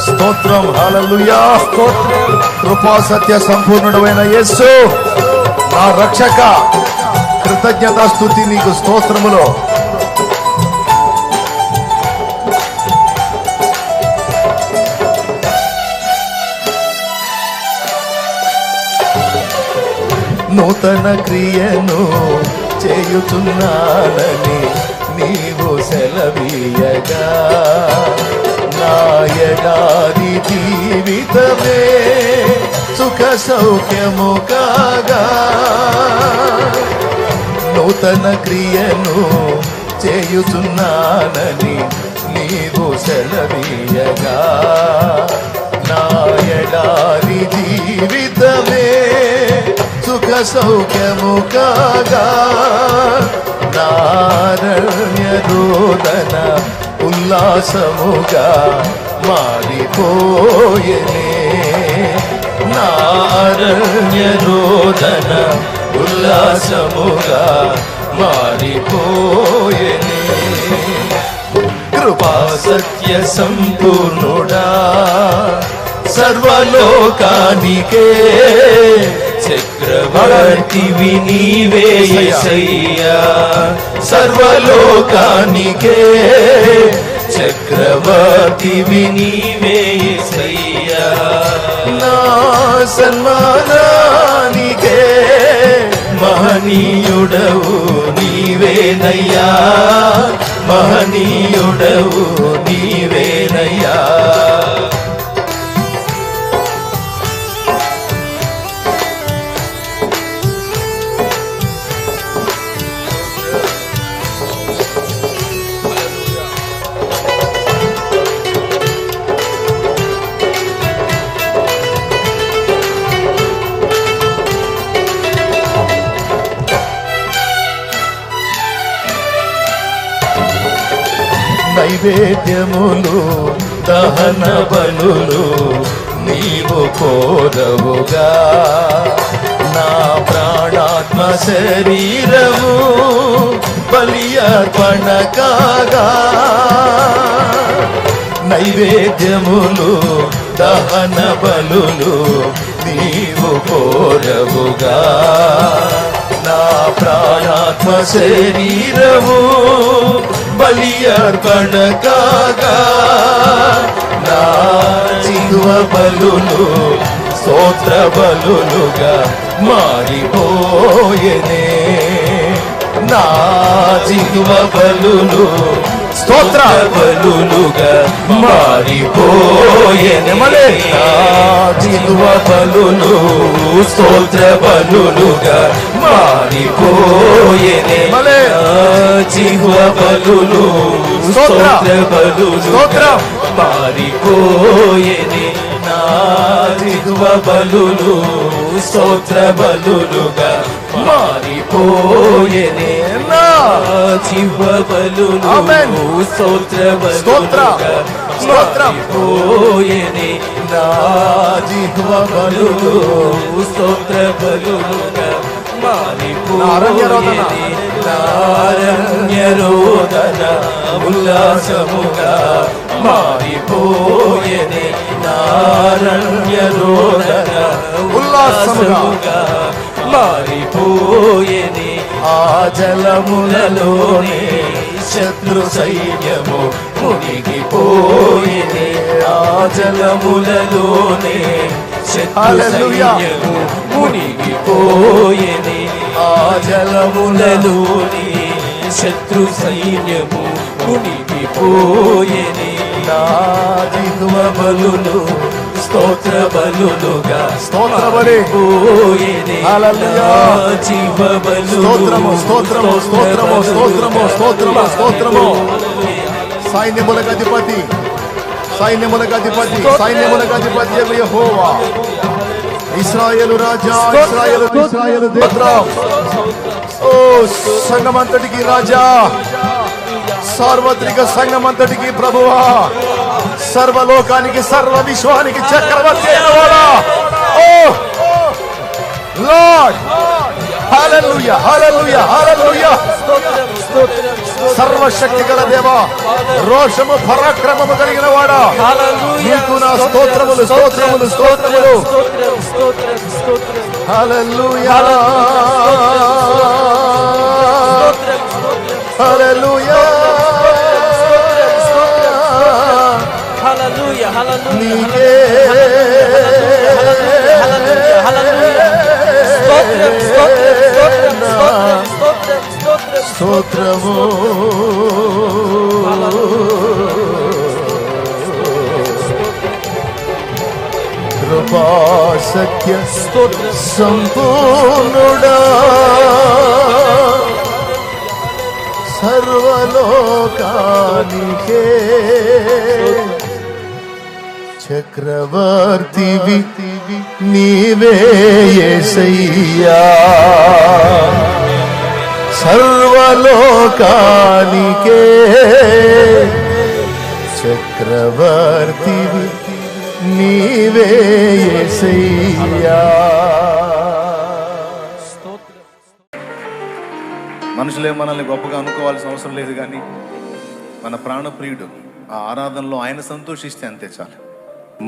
స్తోత్రం హల్లెలూయా స్తోత్రం కృపా సత్య సంపూర్ణుడైన యేసు నా రక్షక కృతజ్ఞతా స్తుతి నీకు స్తోత్రములో నూతన క్రియను చేయుచున్నానని నీవు సెలవీయగా నా ఎడారి జీవితమే సుఖ సౌఖ్యము కాగా నూతన క్రియను చేయుచున్నానని నీవు సెలవీయగా నా ఎడారి జీవితమే సుఖ సౌఖ్యము కాగా నారణ్య రోదన ఉల్లాసముగా మారిపోయనే నారణ్య రోదన ఉల్లాసముగా మారిపోయనే కృపా సత్య సంపూర్ణుడా సర్వలోకానికే చక్రవర్తివి నీవే యేసయ్యా సర్వలోకానికే చక్రవర్తివి నీవే యేసయ్యా నా సన్మానానికే మహనీయుడవు నీవేనయ్యా మహనీయుడవు నీవేనయ్యా నైవేద్యములు దహన బలులు నీవు కోరవుగా నా ప్రాణాత్మ శరీరము బలి అర్పణ కాగా నైవేద్యములు దహన బలులు నీవు కోరవుగా నా ప్రాణాత్మ శరీరము బలి అర్పణ కాగా నా జీవ బలులు స్తోత్ర బలులుగా మారిపోయనే నా జీవ బలులు స్తోత్ర బలులుగా మారిపోయనే నా జీవ బలులు స్తోత్ర బలులుగా మారిపోయనే జీవ బలులు స్తోత్ర బలులు మారిపోయనే నా జీవ బలులు స్తోత్ర బలులుగా మారిపోయనే నా జీవ బలులు స్తోత్ర బలులుగా మారిపోయనే నా జీవ బలులు స్తోత్ర బలులుగా మారిపోయనే నారణ్య రోదన ఉల్లాసముగా మారిపోయనే నారణ్య రోదన ఉల్లాసముగా మారిపోయనే ఆ జలములలోనే శత్రు సైన్యము మునిగిపోయనే ఆ జలములలోనే శత్రు సైన్యము మునిగిపోయనే ఆ జలములలోనే శత్రు సైన్యము మునిగిపోయనే నా దిగువ బలులు స్తోత్ర బలులుగా స్తోత్ర బలి. పోయేనే హల్లెలూయా. జీవ బలు స్తోత్రము స్తోత్రము స్తోత్రము స్తోత్రము స్తోత్రము స్తోత్రము. సైన్యములకు అధిపతి, సైన్యములకు అధిపతి, సైన్యములకు అధిపతి యెహోవా, ఇశ్రాయేలు రాజా, ఇశ్రాయేలు దేవుడా. ఓ సంఘమంతటికి రాజా, సార్వత్రిక సంఘమంతటికి ప్రభువా, సర్వలోకానికి సర్వ విశ్వానికి చక్రవర్తి అయినవాడా. ఓ లార్డ్, హల్లెలూయా హల్లెలూయా హల్లెలూయా. సర్వశక్తి గల దేవా, రోషము పరాక్రమము కలిగిన వాడా, నీకు నా స్తోత్రములు స్తోత్రములు స్తోత్రములు. హల్లెలూయా హల్లెలూయా. నీకే స్తోత్రము. కృపా సత్య సంపూర్ణుడా, సర్వలోకానికే చక్రవర్తివి నీవే యేసయ్యా. సర్వలోకానికే చక్రవర్తివి నీవే యేసయ్యా. మనుషులే మనల్ని గొప్పగా అనుకోవాల్సిన అవసరం లేదు, కానీ మన ప్రాణప్రియుడు ఆ ఆరాధనలో ఆయన సంతోషిస్తే అంతే చాలు.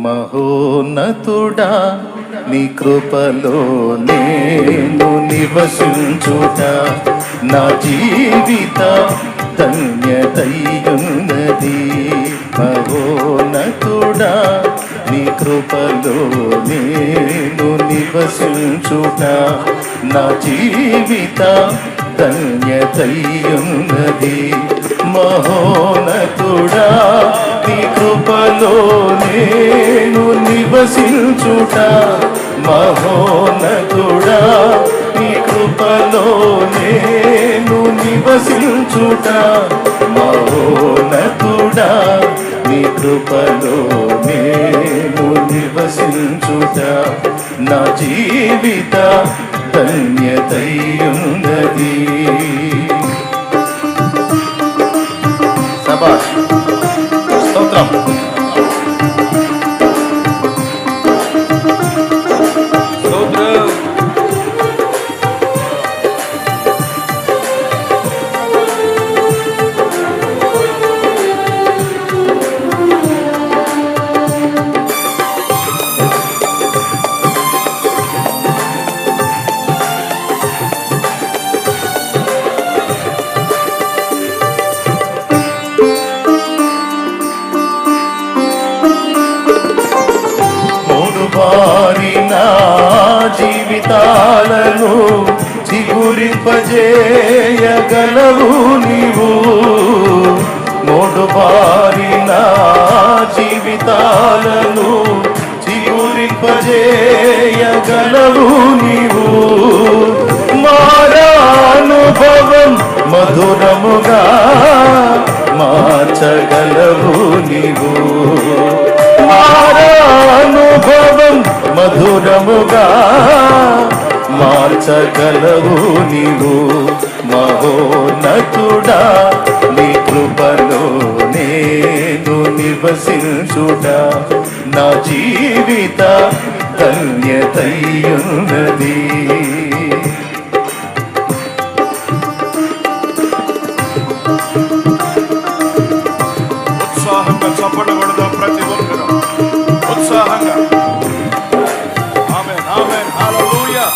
మహోన్నతుడా, నీ కృపలో నేను నివసించుట నా జీవిత ధన్యతయున్నది. మహోన్నతుడా, నీ కృపలో నేను నివసించుట నా జీవిత ధన్యతయున్నది. మహోన్నతుడా, నీ కృపలో నేను నివసించుట, మహోన్నతుడా, నీ కృపలో నేను నివసించుట, మహోన్నతుడా, నీ కృపలో నేను నివసించుట నా జీవిత ధన్యతయున్నది. శభాష్, స్తోత్రం. జీవితాలను చిగురింపజేయగలవు నీవు. మోడుబారిన జీవితాలను చిగురింపజేయగలవు నీవు. మారానుభవం మధురముగా మార్చగలవు నీవు. మారానుభవం మధురముగా మార్చగలవు నీవు. మహోన్నతుడా, నీ కృపలో నేను నివసించుట నా జీవిత ధన్యతయున్నది. ఉత్సాహంగా చప్పడబడదాం ప్రతి ఒక్కరు, ఉత్సాహంగా. ఆమేన్ ఆమేన్ హల్లెలూయా.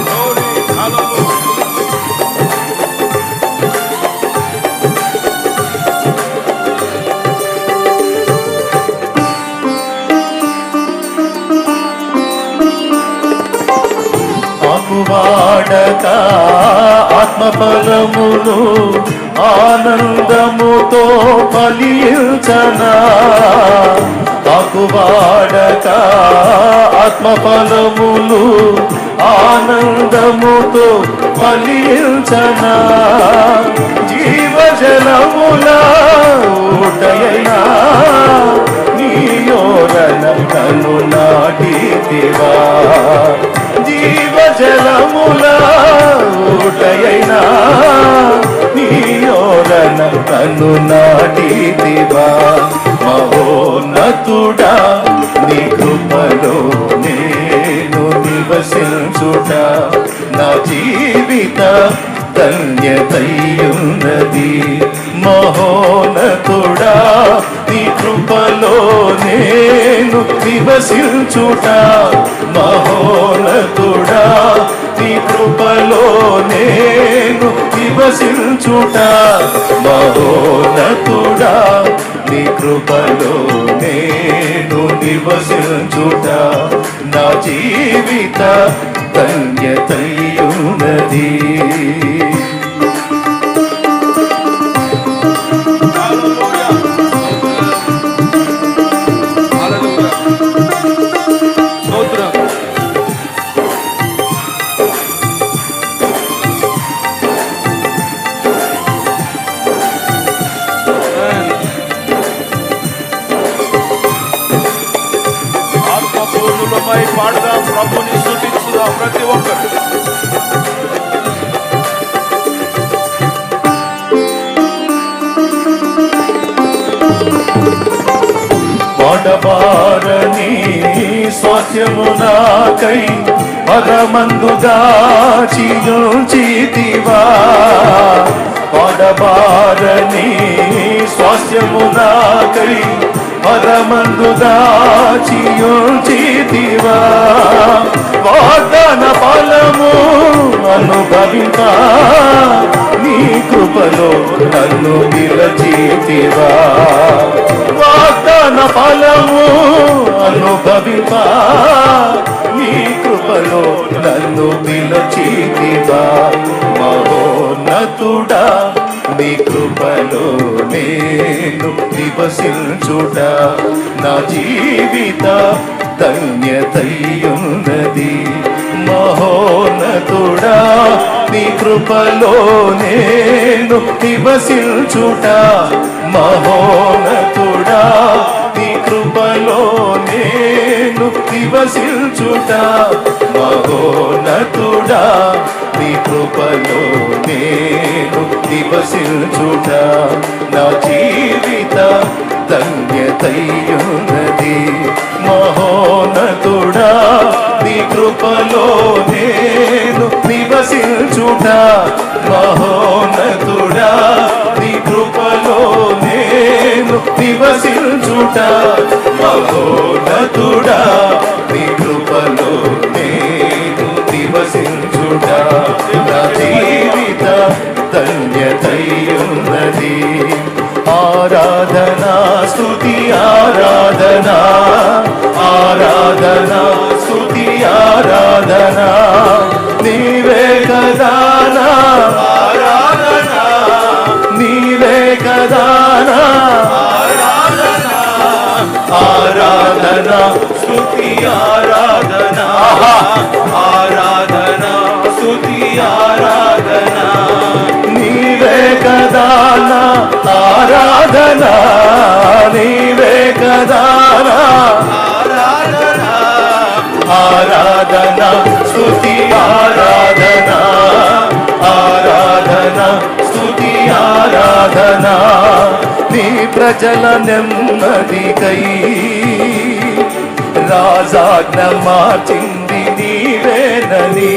గ్లోరీ హల్లెలూయా. ఫలమును ఆనందముతో ఫలించనా ఆకువాడక ఆత్మ ఫలములు ఆనందముతో ఫలించనా జీవజలముల ఊటయైనా నీయోరన కను నాటితివా జీవజలముల ఊటయైనా నీయోరన కను నాటితివా మహోన్నతుడా నీ కృపలో నేను నివసించుట నా జీవిత ధన్యతయున్నది మహోన్నతుడా నీ కృపలో నేను నివసించుట మహోన్నతుడా నీ కృపలో నేను నివసించుట మహోన్నతుడా నీ కృపలో నేను నివసించుట నా జీవిత ధన్యతయున్నది స్తోత్రం. ఆత్మపూర్ణులమై పాడదాం, ప్రభుని స్తుతించుదాం ప్రతి ఒక్కరు. వాడబారని స్వాస్థ్యము నాకై పరమందు దాచియుంచితివా వాడబారని స్వాస్థ్యము నాకై పరమందు దాచియుంచితివా వాగ్దాన ఫలము అనుభవింప నీ కృపలో నన్ను నిలచితివా వాగ్దాన ఫలము అనుభవింప నీ కృపలో నన్ను నిలచితివా మహోన్నతుడా నీ కృపలో నేను నివసించుట నా జీవిత ధన్యతయున్నది మహోన్నతుడా నీ కృపలో నేను నివసించుట మహోన్నతుడా నీ కృపలో నేను నివసించుట మహోన్నతుడా నీ కృపలో నేను నివసించుట నా జీవిత ధన్యతయున్నది మహోన్నతుడా నీ కృపలో నేను నివసించుట మహోన్నతుడా నీ కృపలో నేను నివసించుట మహోన్నతుడా నీ కృపలో నేను నివసించుట నా జీవిత ధన్యతయున్నది ఆరాధనా స్తుతి ఆరాధనా ఆరాధనా స్తుతి ఆరాధనా నీవే కదానా ఆరాధనా నీవే కదానా ఆరాధనా ఆరాధనా స్తుతి ఆరాధనా ఆరాధనా స్తుతి ఆరాధనా నీవే కదానా ఆరాధనా నీవే కదానా ఆరాధనా ఆరాధనా స్తుతి ఆరాధనా ఆరాధనా స్తుతి ఆరాధనా నీ ప్రజల నెమ్మదికై రాజాజ్ఞ మార్చింది నీవేనని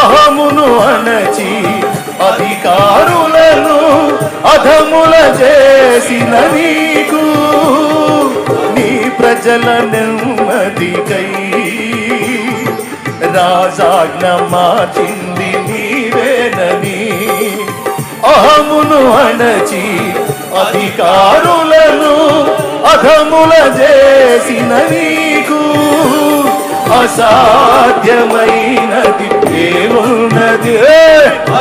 అహమును అణచి అధికారులను అధముల చేసిన నీకు నీ ప్రజల నెమ్మదికై రాజాజ్ఞ మార్చింది నీవేనని అహమును అణచి అధికారులను అధముల చేసిన నీకు అసాధ్యమైనది ఏమున్నది?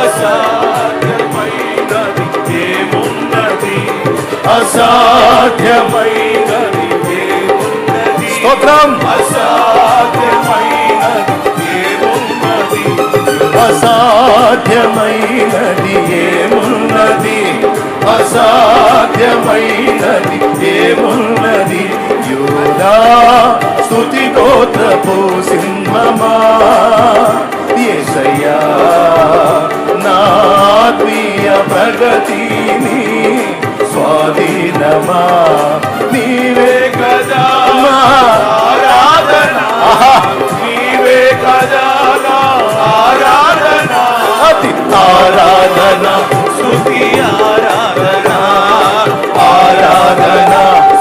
అసాధ్యమైనది ఏమున్నది? అసాధ్యమైనది ఏమున్నది? స్తోత్రం. అసాధ్యమైనది ఏమున్నది? అసాధ్యమైనది ఏమున్నది? అసాధ్యమైనది ఏమున్నది? యూదా స్తుతి గోత్రపు సింహమా, యేసయ్యా నా ఆత్మీయ ప్రగతిని స్వాధీనమా, నీవే కదా నా ఆరాధన, నీవే కదా నా ఆరాధన, అతి ఆరాధన, స్తుతి ఆరాధన, ఆరాధన,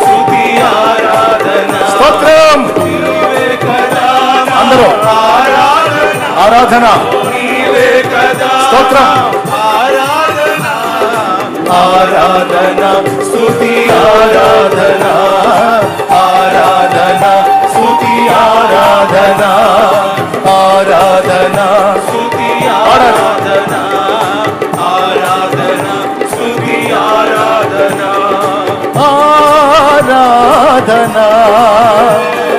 స్తుతి ఆరాధన, స్తోత్రం. నీవే కదా నా అందరూ ఆరాధన, ఆరాధన, నీవే కదా స్తోత్రం. ఆరాధన, ఆరాధన, స్తుతి ఆరాధన, ఆరాధన, స్తుతి ఆరాధన, ఆరాధన, స్తుతి ఆరాధన, ఆరాధన, స్తుతి ఆరాధన, ఆరాధన,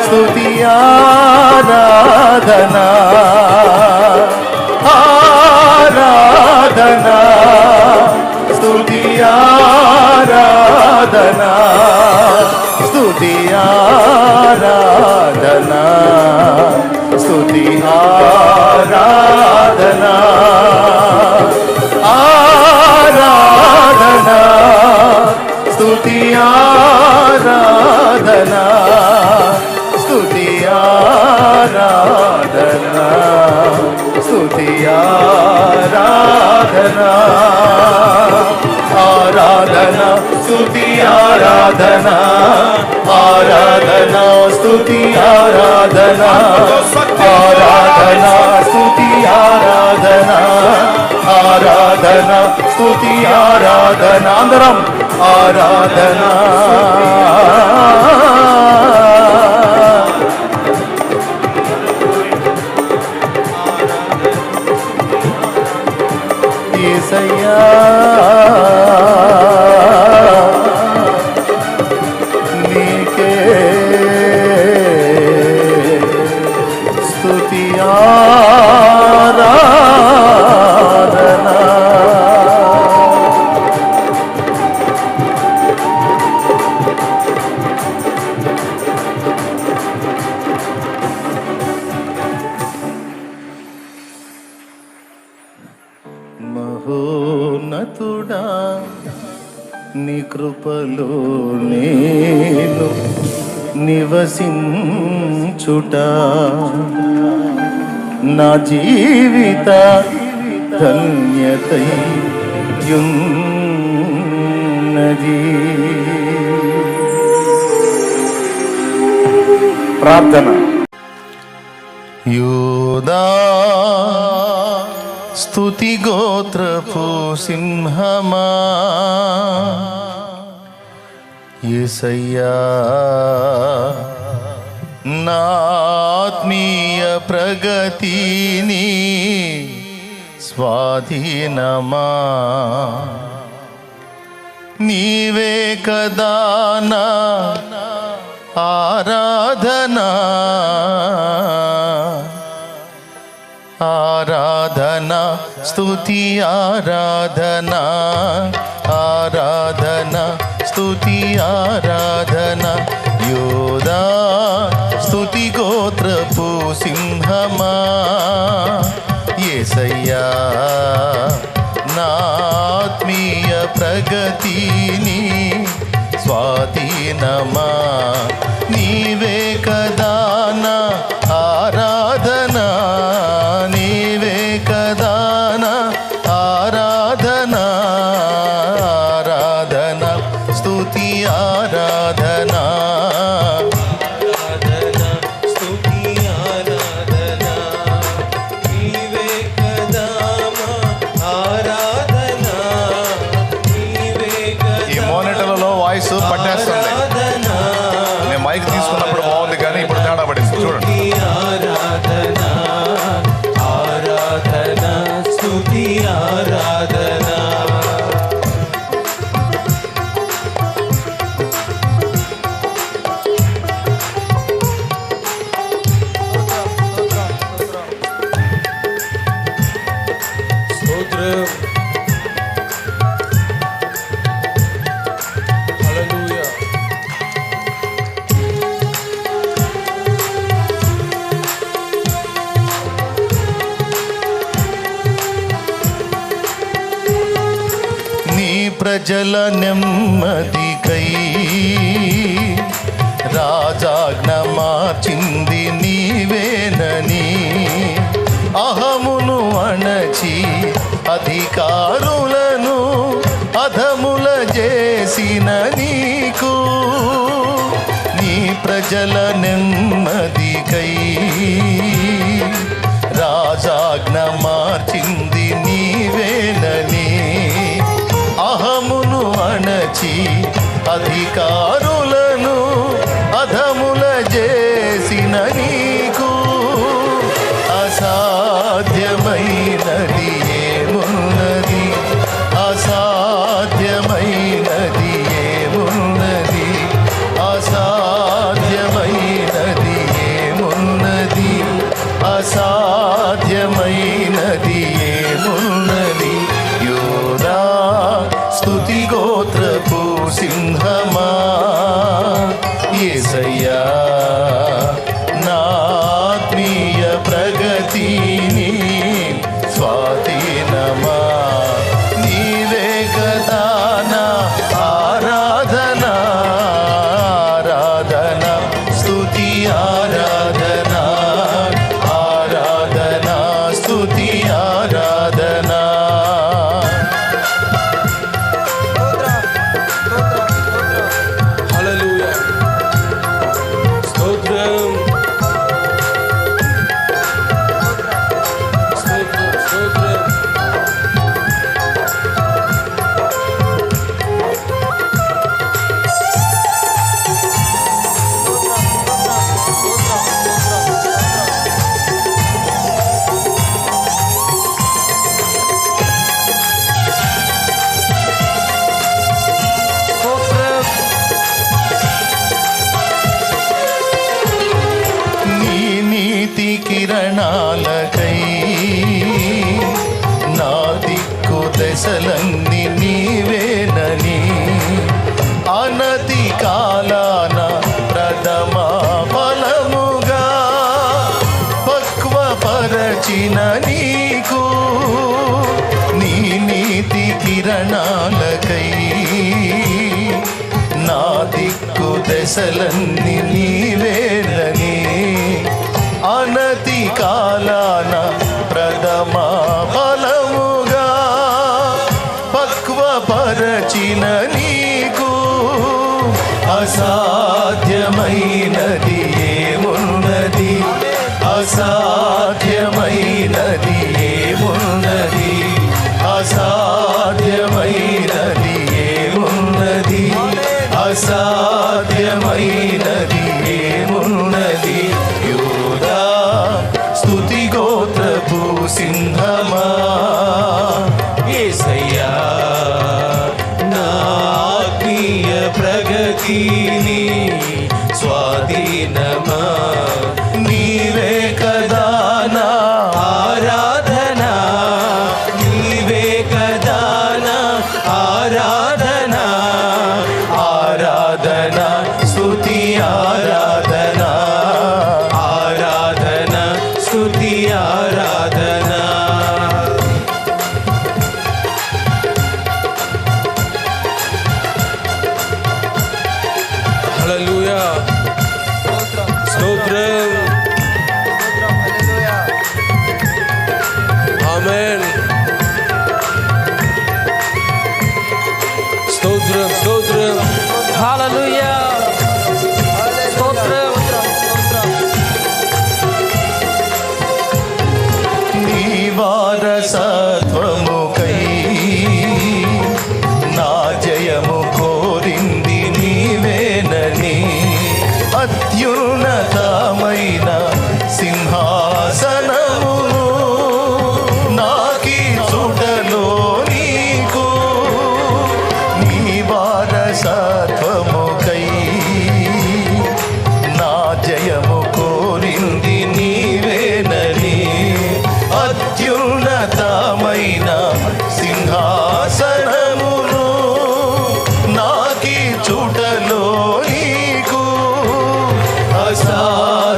స్తుతి ఆరాధన, ఆరాధన, స్తుతి ఆరాధన, స్తుతి ఆరాధన, స్తుతి ఆరాధన, ఆరాధన, స్తుతి ఆరాధన, స్తుతి ఆరాధన, స్తుతి ఆరాధన, ఆరాధన, స్తుతి ఆరాధన, ఆరాధన, స్తుతి ఆరాధన, ఆరాధన, స్తుతి ఆరాధన, ఆరాధన, స్తుతి ఆరాధన, అందరం ఆరాధన, యేసయ్యా నీకే స్తుతి ఆరాధన. మహోన్నతుడా నీ కృపలో నేను నివసించుట నా జీవిత ధన్యతై యున్నది. ప్రార్థన. యూదా స్తుతి గోత్రపు సింహమా, యేసయ్యా నా ఆత్మీయ ప్రగతిని స్వాధీనమా, నీవే కదా నా ఆరాధన, ఆరాధన, స్తుతి ఆరాధన, ఆరాధన, స్తుతి ఆరాధన, యోధా స్తుతి గోత్రపు సింహమా, యేసయ్యా నా ఆత్మీయ ప్రగతిని స్వాధీనమా, నీవే కదా నా ఆరాధన, నీవే కదా నా ఆరాధన, ఆరాధన, స్తుతి ఆరాధన, ఆరాధన స్తుతి ఆరాధన నీవే కదా మా ఆరాధన నీవే కదా ఈ మోనిటర్లలో వాయిస్ పట్టేస్తుంది. ఆరాధన నేను మైక్ తీసుకున్నప్పుడు బాగుంది కానీ ఇప్పుడు తేడా పడింది చూడండి. ఆరాధన ప్రజల నెమ్మదికై రాజాజ్ఞ మార్చింది నీవేనని అహమును అణచి అధికారులను అధముల చేసిన నీకు నీ ప్రజల నెమ్మదికై రాజాజ్ఞ మార్చింది నీవేనని అహమును అణచి అధికారులను అధముల చేసిన నీకు అసాధ్యమైనది ఏమున్నది అసాధ్యమైనది ఏమున్నది అసాధ్యమైనది ఏమున్నది అసాధ్యమైనది ఏమున్నది యోదా స్తుతి గోత్రపు సింహమా యేసయ్యా నా ఆత్మీయ ప్రగతిని స్వాధీనమా నీవే కదా నా ఆరాధన ఆరాధన స్తుతి ఆరాధన ఆరాధన స్తుతి ఆరాధన హల్లెలూయా స్తోత్రం స్తోత్రం స్తోత్రం నీ నీతి కిరణాలకై నా దిక్కు దశలన్నీ నీవేనని అనతి కాలాన ప్రథమ ఫలముగా పక్వపరచిన నీకు నీ నీతి కిరణాలకై నా దిక్కు దశలన్నీ నీవేనని అనతి కాలాన ప్రథమ ఫలముగా పక్వపరచిన నీకు అసాధ్యమైనది ఏమున్నది అసాధ్యమైనది ఏమున్నది అసాధ్యమైనది ఏమున్నది అసాధ్యమైనది ఏమున్నది యోదా స్తుతి గోత్రపు సింహమా యేసయ్యా నా ఆత్మీయ ప్రగతిని స్వాధీనమా నీవే కదా నా ఆరాధన నీవే కదా నా ఆరాధన ఆరాధన స్తుతి ఆరాధన ఆరాధన స్తుతి ఆరాధన హల్లెలూయా స్తోత్రం ఆమేన్ స్తోత్రం స్తోత్రం హల్లెలూయా స్తోత్రం నీ వారసత్వముకై నా జయము కోరింది నీవేనని అత్యున్నతమైన సింహాసనమును నాకి చుడలో నీకు నీ వారసత్వముకై నా జయము కోరింది నీవేనని అత్యున్నతమైన సింహాసనమును నాకి చుటలో నీకు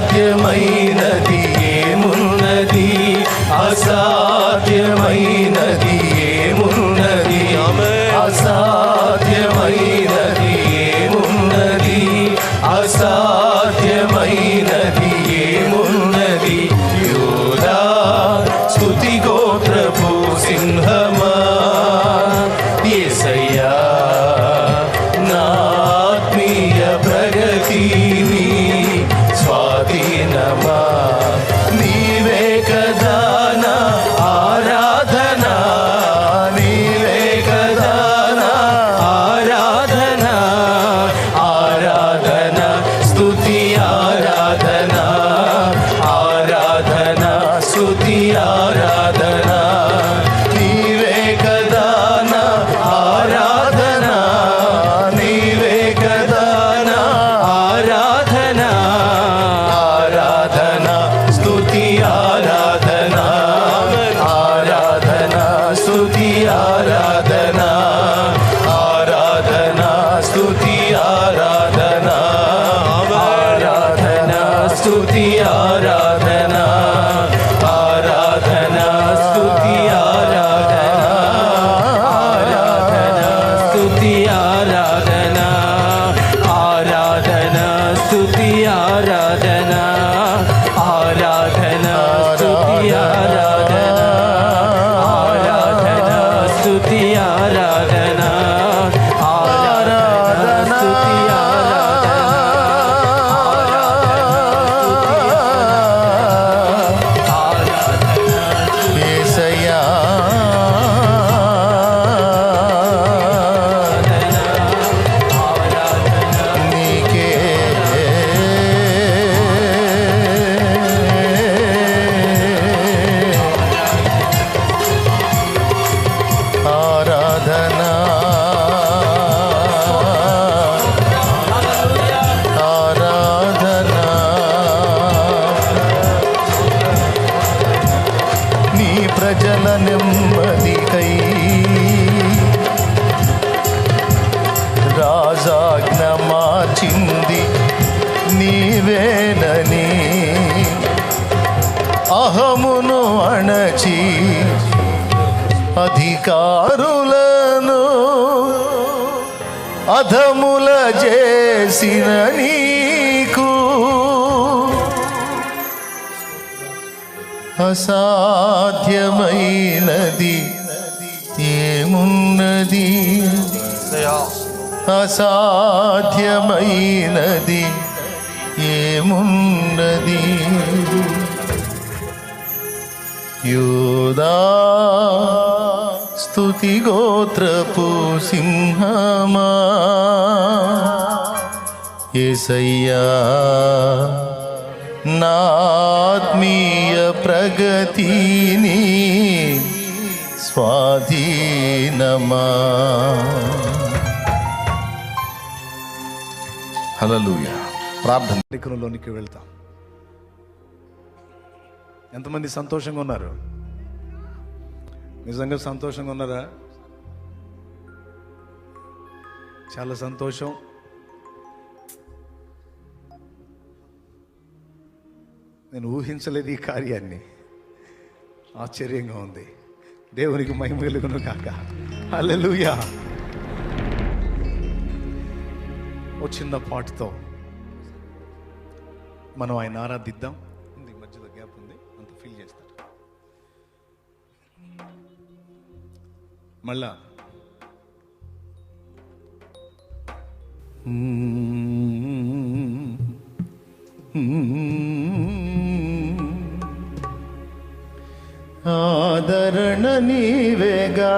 అసాధ్యమైనది ఏమున్నది అసాధ్యమైనది ఏమున్నది అసాధ్యమైనది ఆరాధన ఆరాధన స్తుతి ఆరాధన ఆరాధన స్తుతి ఆరాధన ఆరాధన స్తుతి యేసయ్యా నీకే ఆరాధనా ఆరాధనా నీ ప్రజల నెమ్మదికై రాజాజ్ఞ మార్చింది నీవేనని అహమును అణచి అధికారులను అధముల చేసిన నీకు అసాధ్యమైనది ఏమున్నది అసాధ్యమైనది ఏమున్నది యూదా స్తుతి గోత్రపు సింహమా యేసయ్యా నా ఆత్మీయ ప్రగతిని స్వాధీనమా. హల్లెలూయా. ప్రార్థన. కార్యక్రమంలోనికి వెళ్తాం. ఎంతమంది సంతోషంగా ఉన్నారు? నిజంగా సంతోషంగా ఉన్నారా? చాలా సంతోషం. నేను ఊహించలేదు ఈ కార్యాన్ని. ఆశ్చర్యంగా ఉంది. దేవునికి మహిమ కలుగును కాక. హల్లెలూయా. ఓ చిన్న పాటతో మనం ఆయన ఆరాధిద్దాం. మధ్యలో గ్యాప్ ఉంది, అంత ఫీల్ చేస్తారు. మళ్ళా ఆదరణ నీవేగా,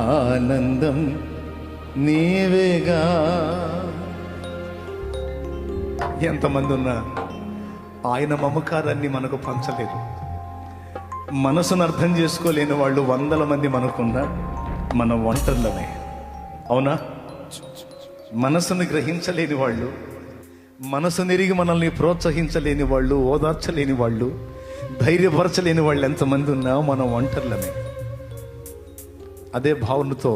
ఆనందం నీవేగా. ఎంతమంది ఉన్నా ఆయన మమకారాన్ని మనకు పంచలేదు. మనసును అర్థం చేసుకోలేని వాళ్ళు 100 మంది మనకున్నా మన ఒంటరిలోనే. అవునా? మనసును గ్రహించలేని వాళ్ళు, మనసు నెరిగి మనల్ని ప్రోత్సహించలేని వాళ్ళు, ఓదార్చలేని వాళ్ళు, ధైర్యపరచలేని వాళ్ళు ఎంతమంది ఉన్నా మనం ఒంటరిలోనే. అదే భావనతో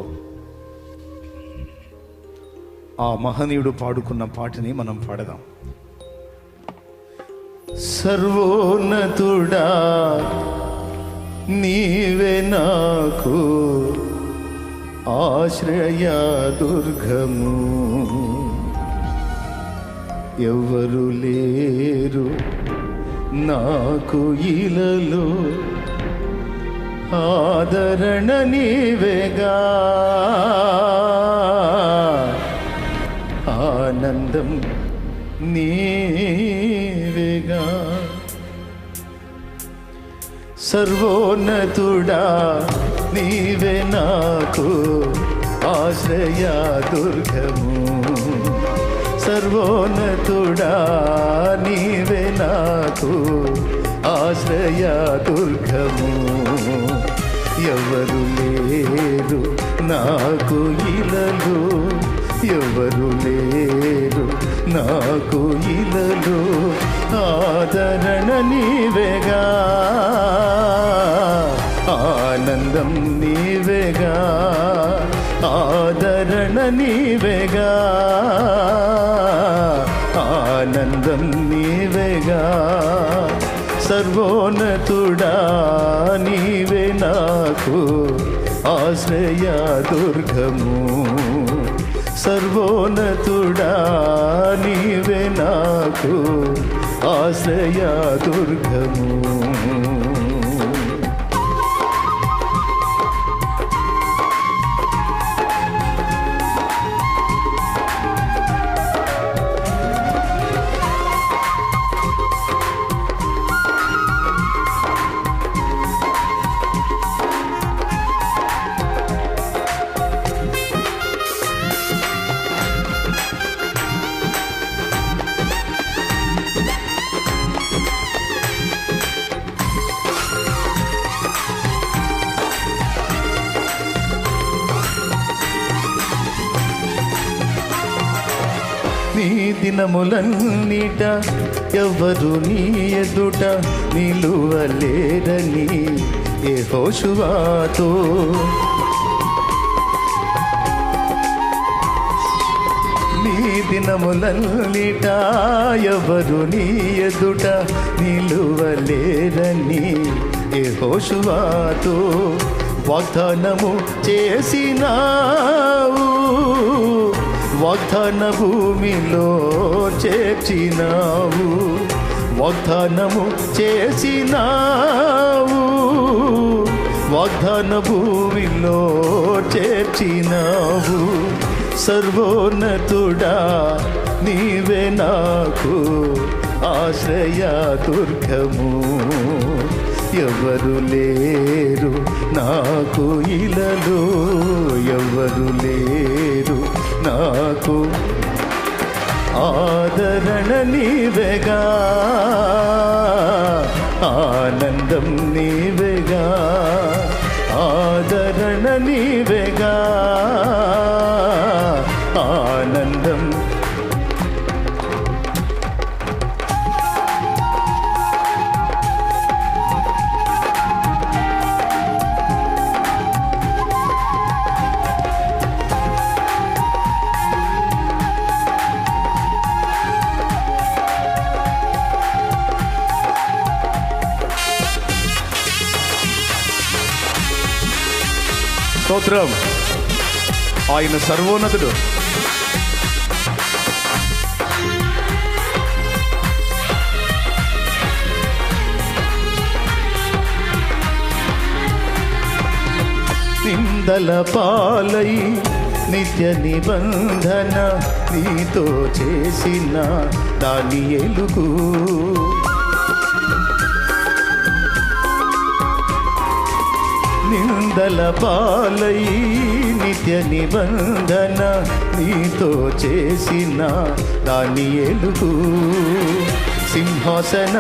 ఆ మహనీయుడు పాడుకున్న పాటని మనం పాడదాం. సర్వోన్నతుడా నీవే నాకు ఆశ్రయ దుర్గము, ఎవరు లేరు నాకు ఇలలో, ఆదరణ నీవేగా, ఆనందం నీవేగా. సర్వోన్నతుడా నీవే నాకు ఆశ్రయ దుర్గము, సర్వోన్నతుడా నీవే నాకు ఆశ్రయ దుర్గము, ఎవరు లేరు నాకు ఇలలో, ఎవరు లేరు నాకు ఇలలో, ఆదరణ నీవేగా, ఆనందం నీవేగా, ఆదరణ నీవేగా, ఆనందం నీవేగా. సర్వోన్నతుడా నీవే నాకు ఆశ్రయ దుర్గము, సర్వో సర్వోన్నతుడా నీవే నాకు ఆశ్రయ దుర్గము. నీ దినములన్నిట ఎవరు నీ ఎదుట నిలువలేరని యెహోషువతో నీ దినములన్నిట ఎవరు నీ ఎదుట నిలువలేరని యెహోషువతో వాగ్దానము చేసినావు. వాగ్దాన భూమిలో చేర్చినావు. వాగ్దానము చేసినావు. వాగ్దాన భూమిలో చేర్చినావు. సర్వోన్నతుడా నీవే నాకు ఆశ్రయ దుర్గము. ఎవరు లేరు నాకు ఇలలో, ఎవరు లేరు నాకు ఆదరణ నీవేగా, ఆనందం నీవేగా, ఆదరణ నీవేగా, ఆనందం. స్తోత్రం. ఆయన సర్వోన్నతుడు. నిందల పాలై నిత్య నిబంధన నీతో చేసిన దానియేలుకు నిందల పాలై నిత్య నిబంధన నీతో చేసిన దానియేలుకు సింహాసన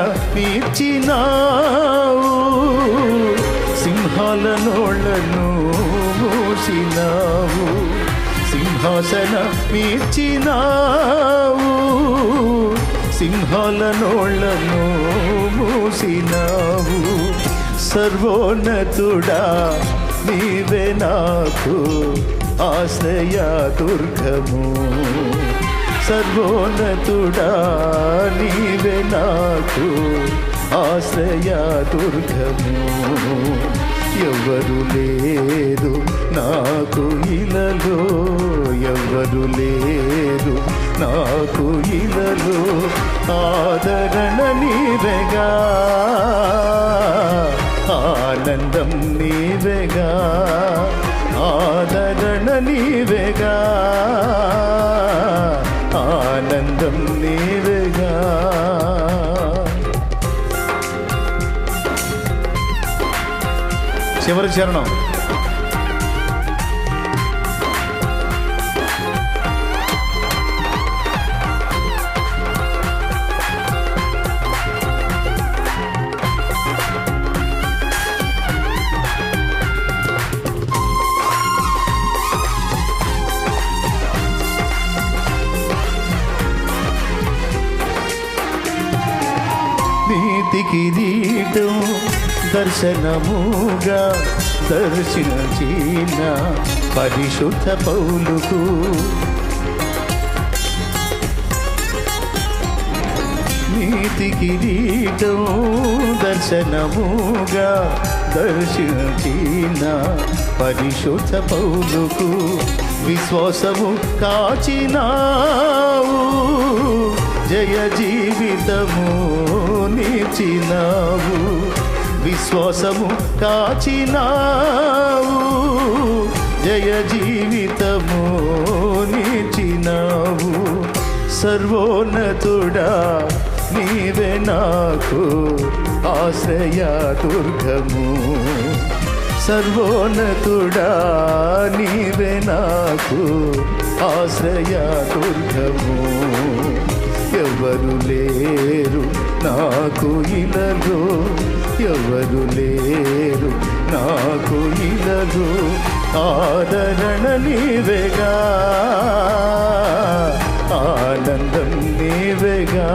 ఇచ్చినావు. సింహాల నోళ్లను మూసినావు. సింహాసన ఇచ్చినావు. సింహాల నోళ్లను మూసినావు. సర్వోన్నతుడా నీవే నాకు ఆశ్రయ దుర్గము. సర్వోన్నతుడా నీవే నాకు ఆశ్రయ దుర్గము. ఎవరు లేరు నాకు ఇలలో, ఎవరు లేరు నాకు ఇలలో, ఆదరణ నీవేగా, ఆనందం నీవేగా, ఆదరణ నీవేగా, ఆనందం నీవేగా. చివరి చరణం. నీతి కిరీటం దర్శనముగా దర్శించిన పరిశుద్ధ పౌలుకు నీతి కిరీటం దర్శనముగా దర్శించిన పరిశుద్ధ పౌలుకు విశ్వాసము కాచినావు, జయ జీవితము నిలిచినావు. విశ్వాసము కాచినావు, జయ జీవితము నిలిచినావు. సర్వోన్నతుడా నీవే నాకు ఆశ్రయ దుర్గము. సర్వోన్నతుడా నీవే నాకు ఆశ్రయ దుర్గము. ఎవరు లేరు నాకు ఇలలో, ఎవరు లేరు నాకు ఇలలో. ఆదరణ నీవేగా, ఆనందం నీవేగా,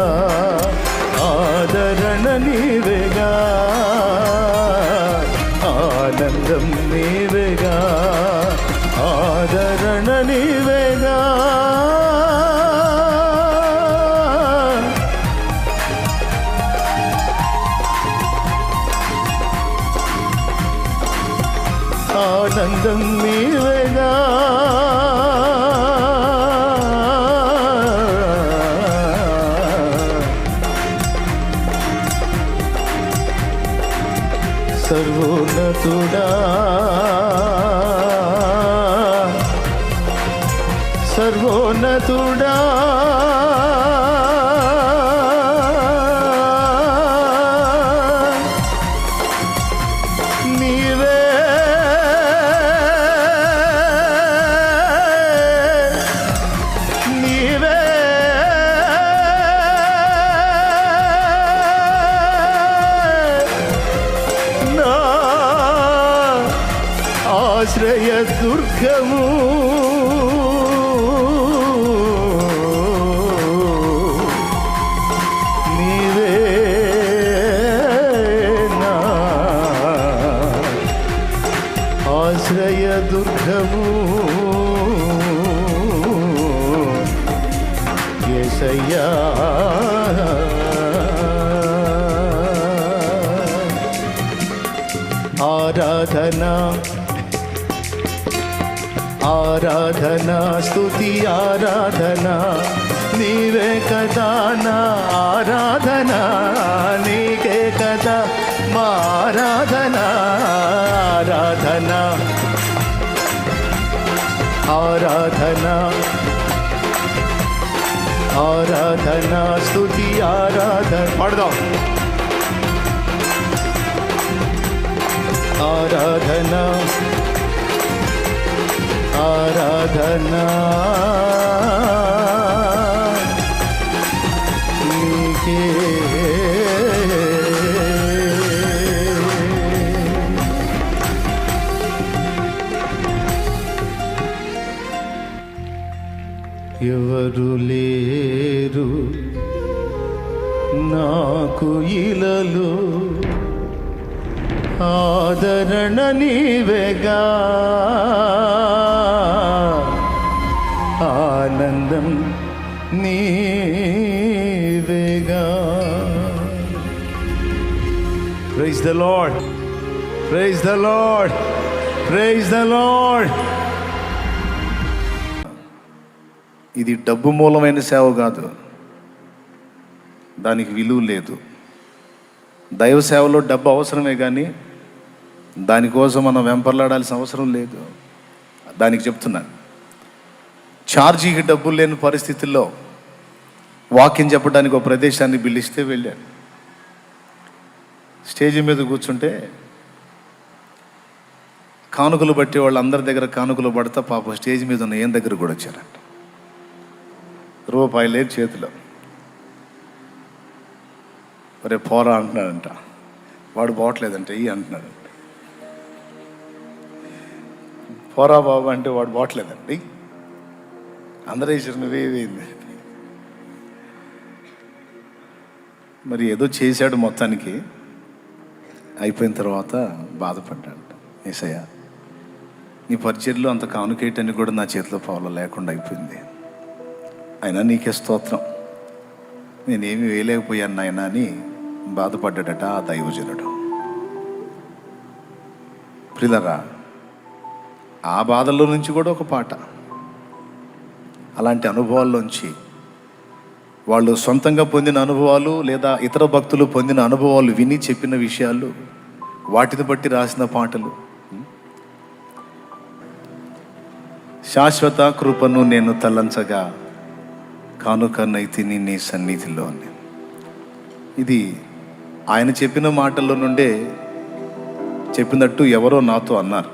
ఆదరణ నీవేగా, ఆనందం నీవేగా, ఆదరణ నీవేగా. ఆనందం నీవేగా, సర్వోన్నతుడా సర్వోన్నతుడా నీవే నీవే నా ఆశ్రయ దుర్గము. నీవే నా ఆశ్రయ దుర్గము. యేసయ్యా ఆరాధన ఆరాధన స్తుతి ఆరాధన నీవే కదా నా ఆరాధన. నీకే కదా మా ఆరాధన. ఆరాధన ఆరాధన ఆరాధన స్తుతి ఆరాధన. పాడదాం. ఆరాధన ఆరాధన నీకే. ఎవరు లేరు నాకు ఇలలో, ఆదరణ నీవేగా, ఆనందం నీవేగా. Praise the lord, praise the lord, praise the lord. ఇది డబ్బు మూలమైన సేవ కాదు, దానికి విలువ లేదు. దైవ సేవలో డబ్బు అవసరమే కానీ దానికోసం మనం వెంపర్లాడాల్సిన అవసరం లేదు. దానికి చెప్తున్నాను, ఛార్జీకి డబ్బులు లేని పరిస్థితుల్లో వాక్యం చెప్పడానికి ఒక ప్రదేశాన్ని పిలిస్తే వెళ్ళాను. స్టేజ్ మీద కూర్చుంటే కానుకలు బట్టి వాళ్ళందరి దగ్గర కానుకలు పడతా పాప స్టేజ్ మీద ఉన్న ఏం దగ్గర కూడా వచ్చారంట. రూపాయి లేదు చేతిలో. ఒరే పోరా అంటున్నాడంట, వాడు పోవట్లేదంట ఈ అంటున్నాడు. పోరా బాబు అంటే వాడు పోవట్లేదండి. అందరూ వేసారు, నువ్వేమైంది. మరి ఏదో చేశాడు, మొత్తానికి అయిపోయిన తర్వాత బాధపడ్డాడు. యేసయ్య నీ పరిచర్లో అంత కానుకేయటాన్ని కూడా నా చేతిలో పావులో లేకుండా అయిపోయింది, అయినా నీకే స్తోత్రం, నేనేమి వేయలేకపోయాను నాయన అని బాధపడ్డాడట ఆ దైవజనుడు. ప్రియులారా, ఆ బాధల్లో నుంచి కూడా ఒక పాట, అలాంటి అనుభవాల్లోంచి వాళ్ళు సొంతంగా పొందిన అనుభవాలు లేదా ఇతర భక్తులు పొందిన అనుభవాలు విని చెప్పిన విషయాలు, వాటిని బట్టి రాసిన పాటలు. శాశ్వత కృపను నేను తలంచగా కానుకనైతిని నీ సన్నిధిలో. ఇది ఆయన చెప్పిన మాటల్లో నుండే చెప్పినట్టు ఎవరో నాతో అన్నారు.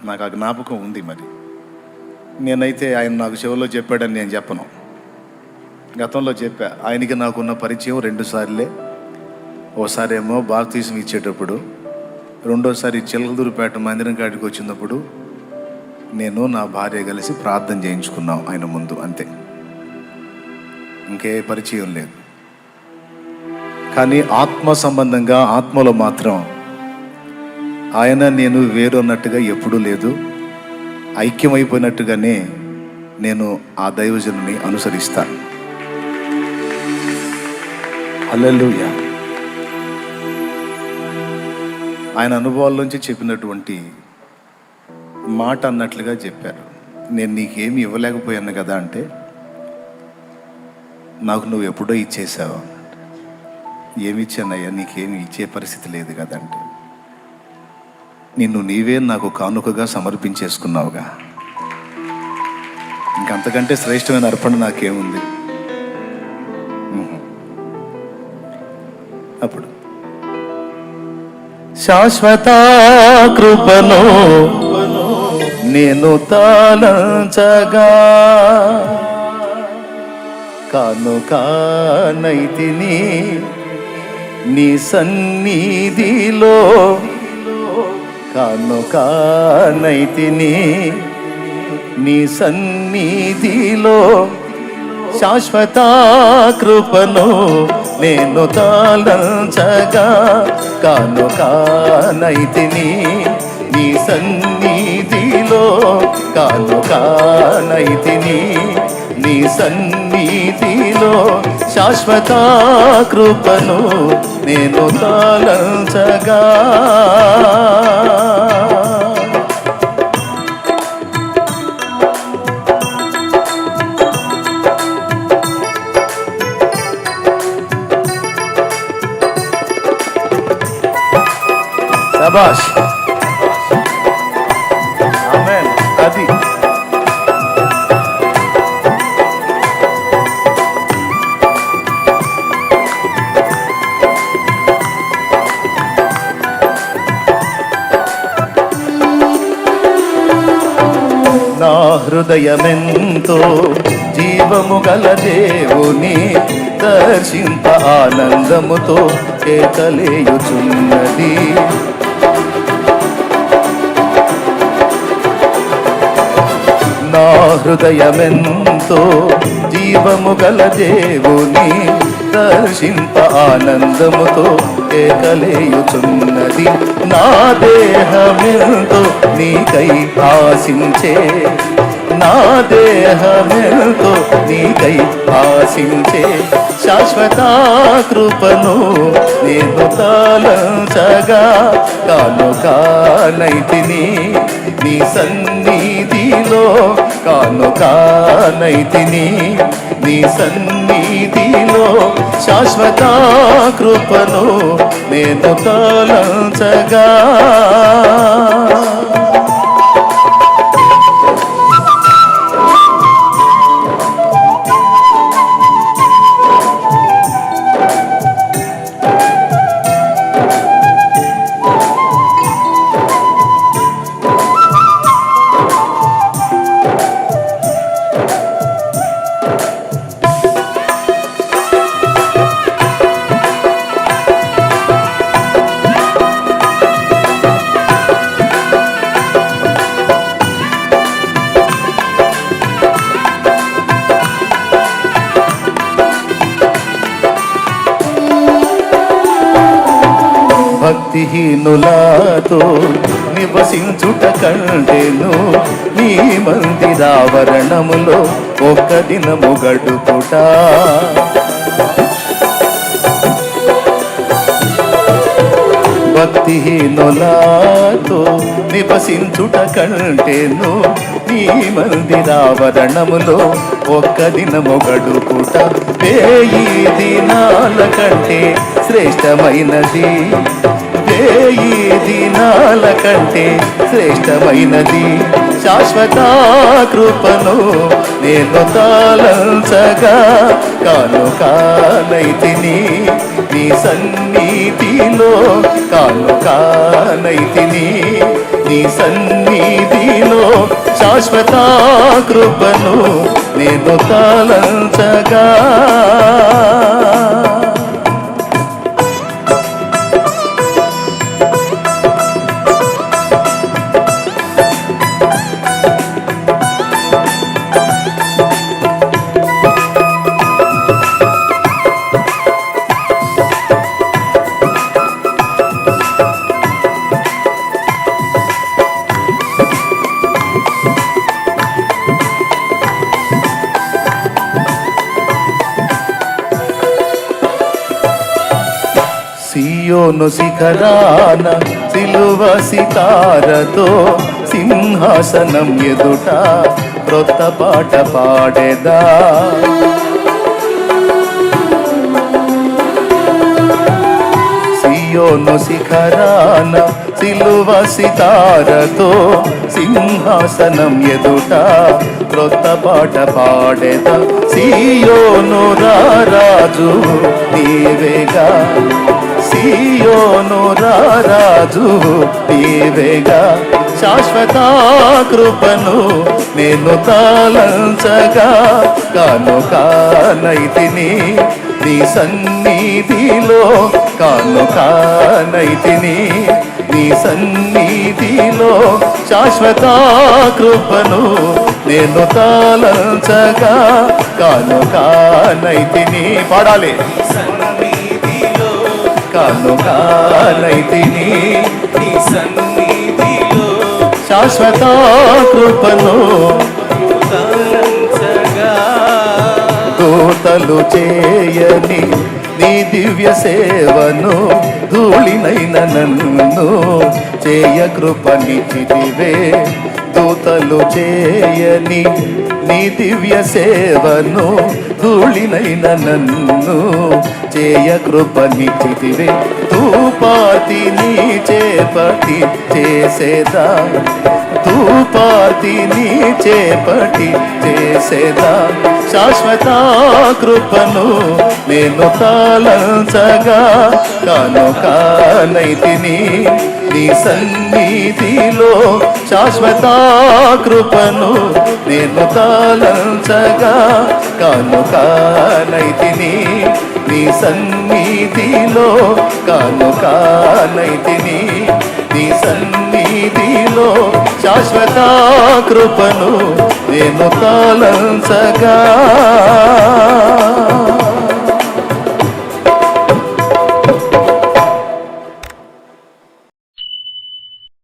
నాకు ఆ జ్ఞాపకం ఉంది. మరి నేనైతే ఆయన నాకు చెవులో చెప్పాడని నేను చెప్పను. గతంలో చెప్పా. ఆయనకి నాకున్న పరిచయం 2 సార్లే. ఓసారేమో బాప్తీసం ఇచ్చేటప్పుడు, రెండోసారి చిలకలూరుపేట మందిరం కాడికి వచ్చినప్పుడు నేను నా భార్య కలిసి ప్రార్థన చేయించుకున్నాం ఆయన ముందు, అంతే. ఇంకే పరిచయం లేదు. కానీ ఆత్మ సంబంధంగా, ఆత్మలో మాత్రం ఆయన నేను వేరు అన్నట్టుగా ఎప్పుడూ లేదు. ఐక్యమైపోయినట్టుగానే నేను ఆ దైవజనుని అనుసరిస్తాను. హల్లెలూయా. ఆయన అనుభవాల్లోంచి చెప్పినటువంటి మాట అన్నట్లుగా చెప్పారు. నేను నీకేమి ఇవ్వలేకపోయాను కదా అంటే, నాకు నువ్వు ఎప్పుడో ఇచ్చేసావు. ఏమి ఇచ్చానయ్యా? నీకేమి ఇచ్చే పరిస్థితి లేదు కదంటే, నిన్ను నీవే నాకు కానుకగా సమర్పించేసుకున్నావుగా. ఇంకంతకంటే శ్రేష్టమైన అర్పణ నాకేముంది? అప్పుడు శాశ్వత కృపను నేను తలంచగా కానుకనైతిని నీ సన్నిధిలో, కానుకనైతిని నీ సన్నిధిలో. శాశ్వత కృపను నేను తలంచగా కానుకనైతిని నీ సన్నిధిలో, కానుకనైతిని నీ సన్నిధిలో. శాశ్వత కృపను నేను తలంచగా శభాష్. ఆమేన్. అది నా హృదయమెంతో జీవము గల దేవుని దర్శింప ఆనందముతో కేకలేయుచున్నది. నా హృదయమెంతో జీవము గల దేవుని దర్శింప ఆనందముతో కేకలేయుచున్నది. నా దేహమెంతో నీకై ఆశించే, నా దేహమెంతో నీకై ఆశించే. శాశ్వత కృపను నేను తలంచగా కానుకనైతిని నీ సన్నిధిలో, కానుకనైతిని నీ సన్నిధిలో. శాశ్వత కృపను నేను తలంచగా భక్తిహీనులతో నివసించుట కంటేను నీ మందిరావరణములో ఒక్క దినము గడుపుట. భక్తిహీనులతో నివసించుట కంటేను నీ మందిరావరణములో ఒక్క దినము గడుపుట 1000 దినాల కంటే శ్రేష్టమైనది. 1000 దినాల కంటే శ్రేష్టమైనది. శాశ్వత కృపను నేను తాళంచగా కానుకానైతిని నీ సన్నిధిలో, కానుకానైతిని నీ సన్నిధిలో. శాశ్వత కృపను నేను తాళంచగా. సియోను శిఖరాన సిలువ సితారతో సింహాసనం ఎదుట క్రొత్త పాట పాడేదా. సియోను శిఖరాన సిలువ సితారతో సింహాసనం ఎదుట క్రొత్త పాట పాడేదా. సియోను రారాజు నీవేగా, సియోను రారాజు నీవేగా. శాశ్వత కృపను నేను తాళంచగా కానుకానైతిని నీ సన్నిధిలో, కానుకానైతిని నీ సన్నిధిలో. శాశ్వత కృపను నేను తాళంచగా కానుకానైతిని. పాడాలి. కానుకానైతిని నీ సన్నిధిలో. శాశ్వత కృపను దూతలు చేయని నీ దివ్య సేవను ధూళినైన నన్ను చేయ కృపనిచ్చితివే. దూతలు చేయని నీ దివ్య సేవను ధూళినైన నన్ను చేయ కృపనిచ్చితివే. ధూపార్తి నీ చేపటి చేసేదా, ధూపార్తి నీ చేపటి చేసేదా. శాశ్వత కృపను నేను తాళంచగా కానుకానైతిని నీ సన్నిధిలో. శాశ్వత కృపను నేను తాళంచగా కానుకానైతిని నీ సన్నిధిలో, కానుకానైతిని నీ సన్నిధిలో. శాశ్వత కృపను నేను తాళంచగా.